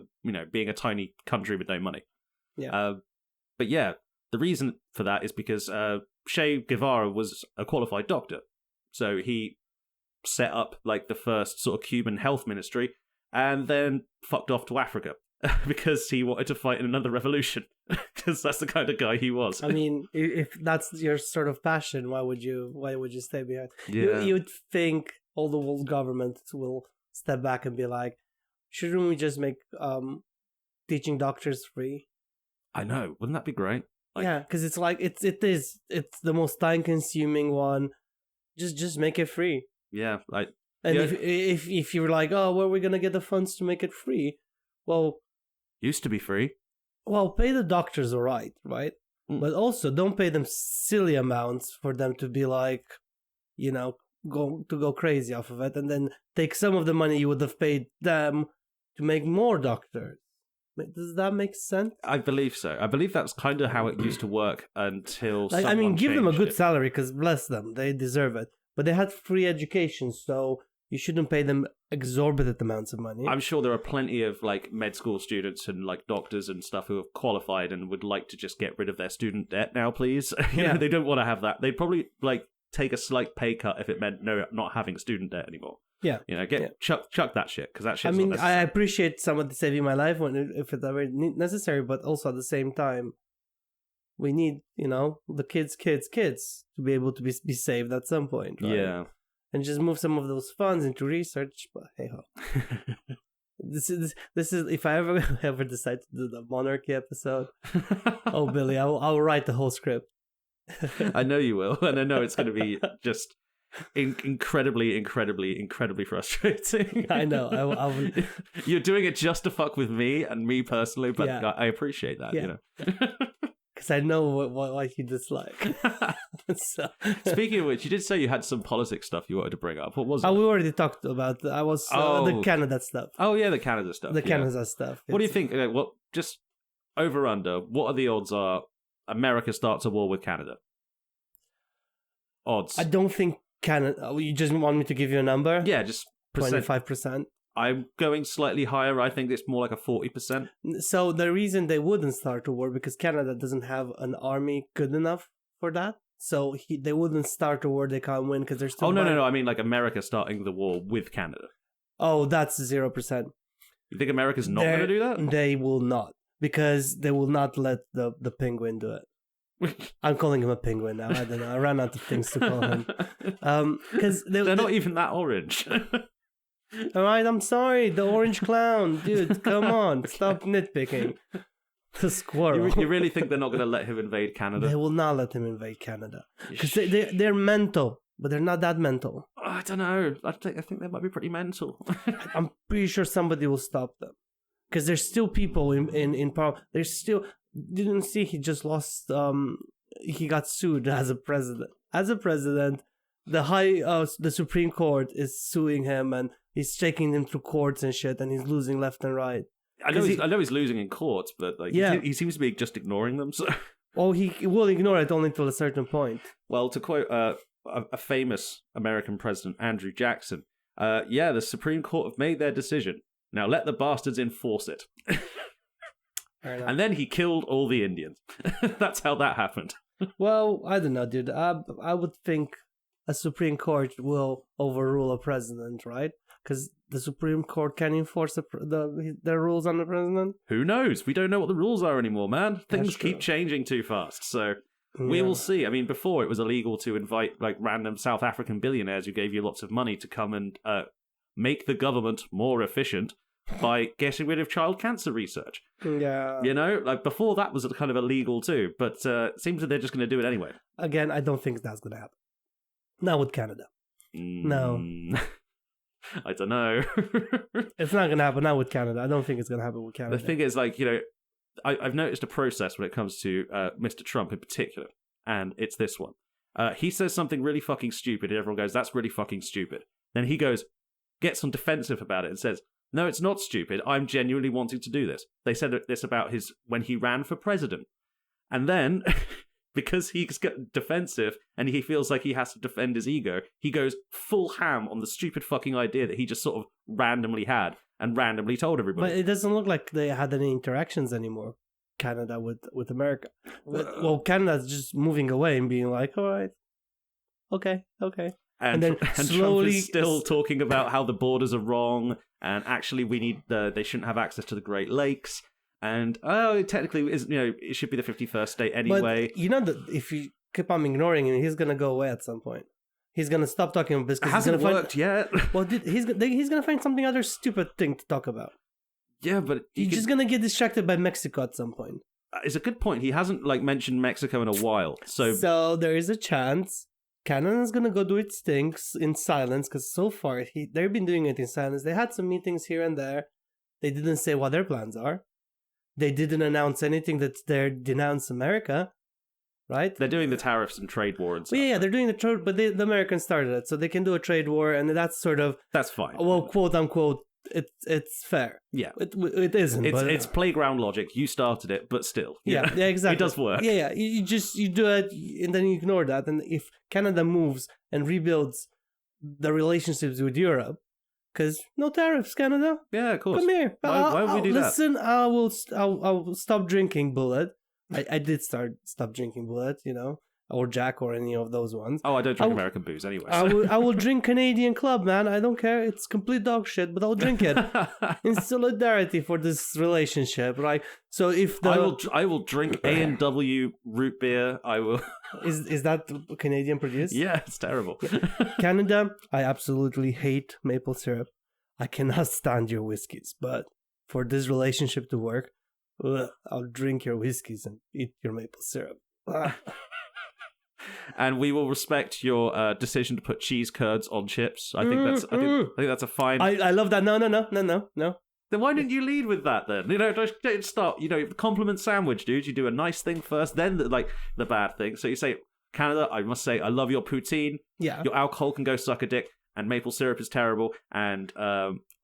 being a tiny country with no money. Yeah. But yeah, the reason for that is because... Che Guevara was a qualified doctor, so he set up like the first sort of human health ministry, and then fucked off to Africa because he wanted to fight in another revolution. Because that's the kind of guy he was. I mean, if that's your sort of passion, why would you stay behind? Yeah. You'd think all the world governments will step back and be like, shouldn't we just make teaching doctors free? I know, wouldn't that be great? Like, yeah, because it's like it's the most time consuming one. Just make it free. Yeah, like, and if you're like, oh, where are we gonna get the funds to make it free? Well, used to be free. Well, pay the doctors right? But also don't pay them silly amounts for them to be like, go crazy off of it, and then take some of the money you would have paid them to make more doctors. Does that make sense? I believe so. I believe that's kind of how it used to work until give them a good salary, because bless them, they deserve it. But they had free education, so you shouldn't pay them exorbitant amounts of money. I'm sure there are plenty of like med school students and like doctors and stuff who have qualified and would like to just get rid of their student debt now, please. They don't want to have that. They'd probably like take a slight pay cut if it meant not having student debt anymore. Yeah, chuck that shit, because that shit. I mean, I appreciate somebody saving my life if it's ever necessary, but also at the same time, we need the kids to be able to be saved at some point, right? Yeah, and just move some of those funds into research. But hey ho, this is if I ever decide to do the monarchy episode, oh Billy, I'll write the whole script. I know you will, and I know it's going to be just incredibly frustrating. I know. I will. You're doing it just to fuck with me and me personally, but I appreciate that. Yeah. Because I know what you dislike. So. Speaking of which, you did say you had some politics stuff you wanted to bring up. What was it? We already talked about. I was the Canada stuff. Oh yeah, the Canada stuff. Canada stuff. What do you think? Just over under. What are the odds? Are America starts a war with Canada? Odds. I don't think Canada. You just want me to give you a number? Yeah, just 25%. I'm going slightly higher. I think it's more like a 40%. So the reason they wouldn't start a war because Canada doesn't have an army good enough for that. So they wouldn't start a war they can't win because they're still. Oh no! I mean like America starting the war with Canada. Oh, that's 0%. You think America's not going to do that? They will not, because they will not let the penguin do it. I'm calling him a penguin now. I don't know. I ran out of things to call him. Because they're not even that orange. All right, I'm sorry. The orange clown. Dude, come on. Stop nitpicking. The squirrel. You really think they're not going to let him invade Canada? They will not let him invade Canada. Because they're mental, but they're not that mental. I don't know. I think they might be pretty mental. I'm pretty sure somebody will stop them. Because there's still people in power. There's still... Didn't see he just lost. He got sued as a president. The Supreme Court is suing him, and he's taking him through courts and shit, and he's losing left and right. I know he's losing in courts, but he seems to be just ignoring them. So, he will ignore it only till a certain point. Well, to quote a famous American president, Andrew Jackson, the Supreme Court have made their decision. Now let the bastards enforce it. And then he killed all the Indians. That's how that happened. Well, I don't know, dude. I would think a Supreme Court will overrule a president, right? Because the Supreme Court can enforce their rules on the president. Who knows? We don't know what the rules are anymore, man. Things keep changing too fast. So we will see. I mean, before it was illegal to invite like random South African billionaires who gave you lots of money to come and make the government more efficient by getting rid of child cancer research. Yeah. Like before that was kind of illegal too, but it seems that they're just going to do it anyway. Again, I don't think that's going to happen. Not with Canada. No. I don't know. It's not going to happen. Not with Canada. I don't think it's going to happen with Canada. The thing is, like, I've noticed a process when it comes to Mr. Trump in particular, and it's this one. He says something really fucking stupid, and everyone goes, that's really fucking stupid. Then he gets on defensive about it and says, no, it's not stupid. I'm genuinely wanting to do this. They said this about when he ran for president. And then, because he's defensive and he feels like he has to defend his ego, he goes full ham on the stupid fucking idea that he just sort of randomly had and randomly told everybody. But it doesn't look like they had any interactions anymore, Canada with America. Well, Canada's just moving away and being like, all right, okay. And then slowly... Trump is still talking about how the borders are wrong, and actually they shouldn't have access to the Great Lakes, and technically it should be the 51st state anyway. But if you keep on ignoring him, he's gonna go away at some point. He's gonna stop talking about this because it hasn't worked yet. Well, he's gonna find something other stupid thing to talk about. Yeah, but he's just gonna get distracted by Mexico at some point. It's a good point. He hasn't mentioned Mexico in a while, so there is a chance Canada's gonna go do its things in silence, because so far they've been doing it in silence. They had some meetings here and there. They didn't say what their plans are. They didn't announce anything that they denounce America, right? They're doing the tariffs and trade war and stuff. Yeah, they're doing the trade, but the Americans started it, so they can do a trade war, and that's fine. Well, quote unquote, it's fair. Yeah, it isn't. It's playground logic. You started it, but still. Yeah, exactly. It does work. Yeah. You do it, and then you ignore that. And if Canada moves and rebuilds the relationships with Europe, because no tariffs, Canada. Yeah, of course. Come here. Why would we do that? Listen, I will stop drinking Bullet. I did stop drinking Bullet, or Jack or any of those ones. Oh, I don't drink American booze anyway. So. I will drink Canadian Club, man. I don't care. It's complete dog shit, but I'll drink it in solidarity for this relationship, right? So if I will drink A&W root beer. I will. Is that Canadian produced? Yeah, it's terrible. Canada, I absolutely hate maple syrup. I cannot stand your whiskeys, but for this relationship to work, I'll drink your whiskeys and eat your maple syrup. And we will respect your decision to put cheese curds on chips. I think that's a fine. I love that. No. Then why didn't you lead with that then? Don't start. Compliment sandwich, dude. You do a nice thing first, then the bad thing. So you say, Canada, I must say, I love your poutine. Yeah. Your alcohol can go suck a dick, and maple syrup is terrible, and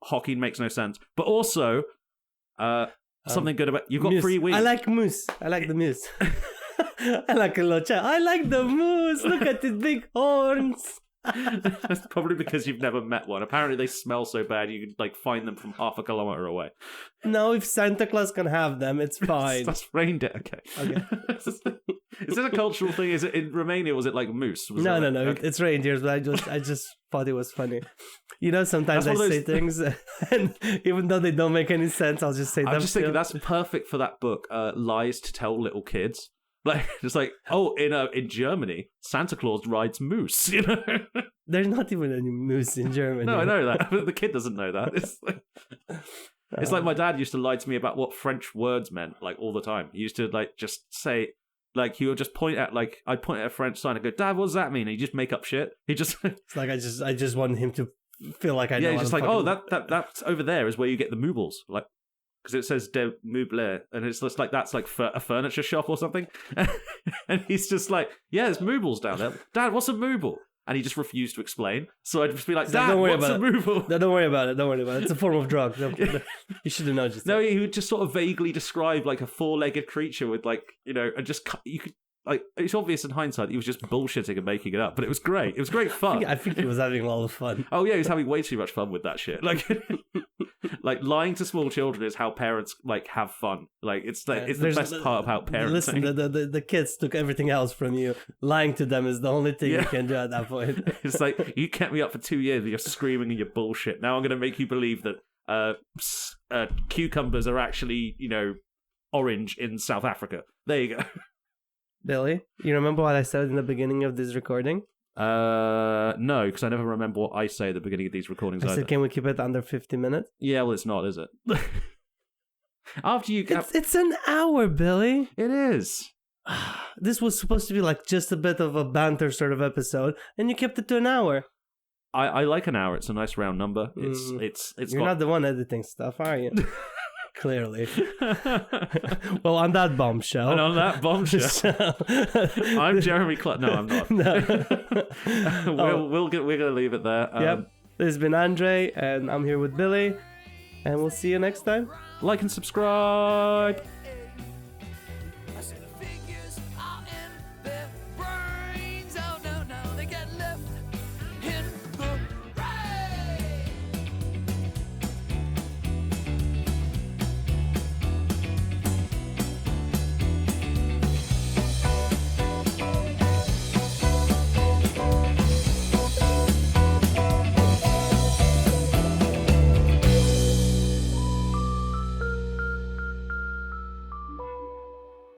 hockey makes no sense. But also, something good about you've got mousse. 3 weeks. I like mousse. I like the mousse. I like a little child. I like the moose. Look at his big horns. That's probably because you've never met one. Apparently they smell so bad you can find them from half a kilometer away. No, if Santa Claus can have them, it's fine. That's reindeer. Okay. Is this a cultural thing? Is it in Romania? Was it like moose? No. Okay. It's reindeers, but I just thought it was funny. Sometimes I say things, and even though they don't make any sense, I'll just say them. I'm just thinking that's perfect for that book, Lies to Tell Little Kids. In Germany, Santa Claus rides moose, There's not even any moose in Germany. No, I know that, but the kid doesn't know that. It's like my dad used to lie to me about what French words meant, all the time. He used to, just say, he would just point at, I'd point at a French sign and go, Dad, what does that mean? And he'd just make up shit. He just... It's like, I just want him to feel like I know. Yeah, he's just that's over there is where you get the moobles, because it says de meuble, and it's just that's a furniture shop or something. And he's just yeah, there's moobles down there. Dad, what's a mooble? And he just refused to explain. So I'd just be like, Dad, what's a mooble? No, don't worry about it. It's a form of drug. You should have known just No, he would just sort of vaguely describe a 4-legged creature with and just you could. It's obvious in hindsight he was just bullshitting and making it up, but it was great. It was great fun. I think he was having a lot of fun. Oh yeah, he was having way too much fun with that shit. Lying to small children is how parents have fun. It's the best part about parenting. Listen, the kids took everything else from you. Lying to them is the only thing you can do at that point. It's you kept me up for 2 years and you're screaming and you're bullshit. Now I'm going to make you believe that cucumbers are actually orange in South Africa. There you go. Billy, you remember what I said in the beginning of this recording? No, because I never remember what I say at the beginning of these recordings. I said, can we keep it under 50 minutes? Yeah, well, it's not, is it? After you, it's an hour, Billy. It is. This was supposed to be just a bit of a banter sort of episode, and you kept it to an hour. I like an hour. It's a nice round number. It's. You're not the one editing stuff, are you? Clearly. Well, on that bombshell. And on that bombshell. I'm Jeremy Clark. No, I'm not. No. We're going to leave it there. Yep. This has been Andre, and I'm here with Billy, and we'll see you next time. Like and subscribe.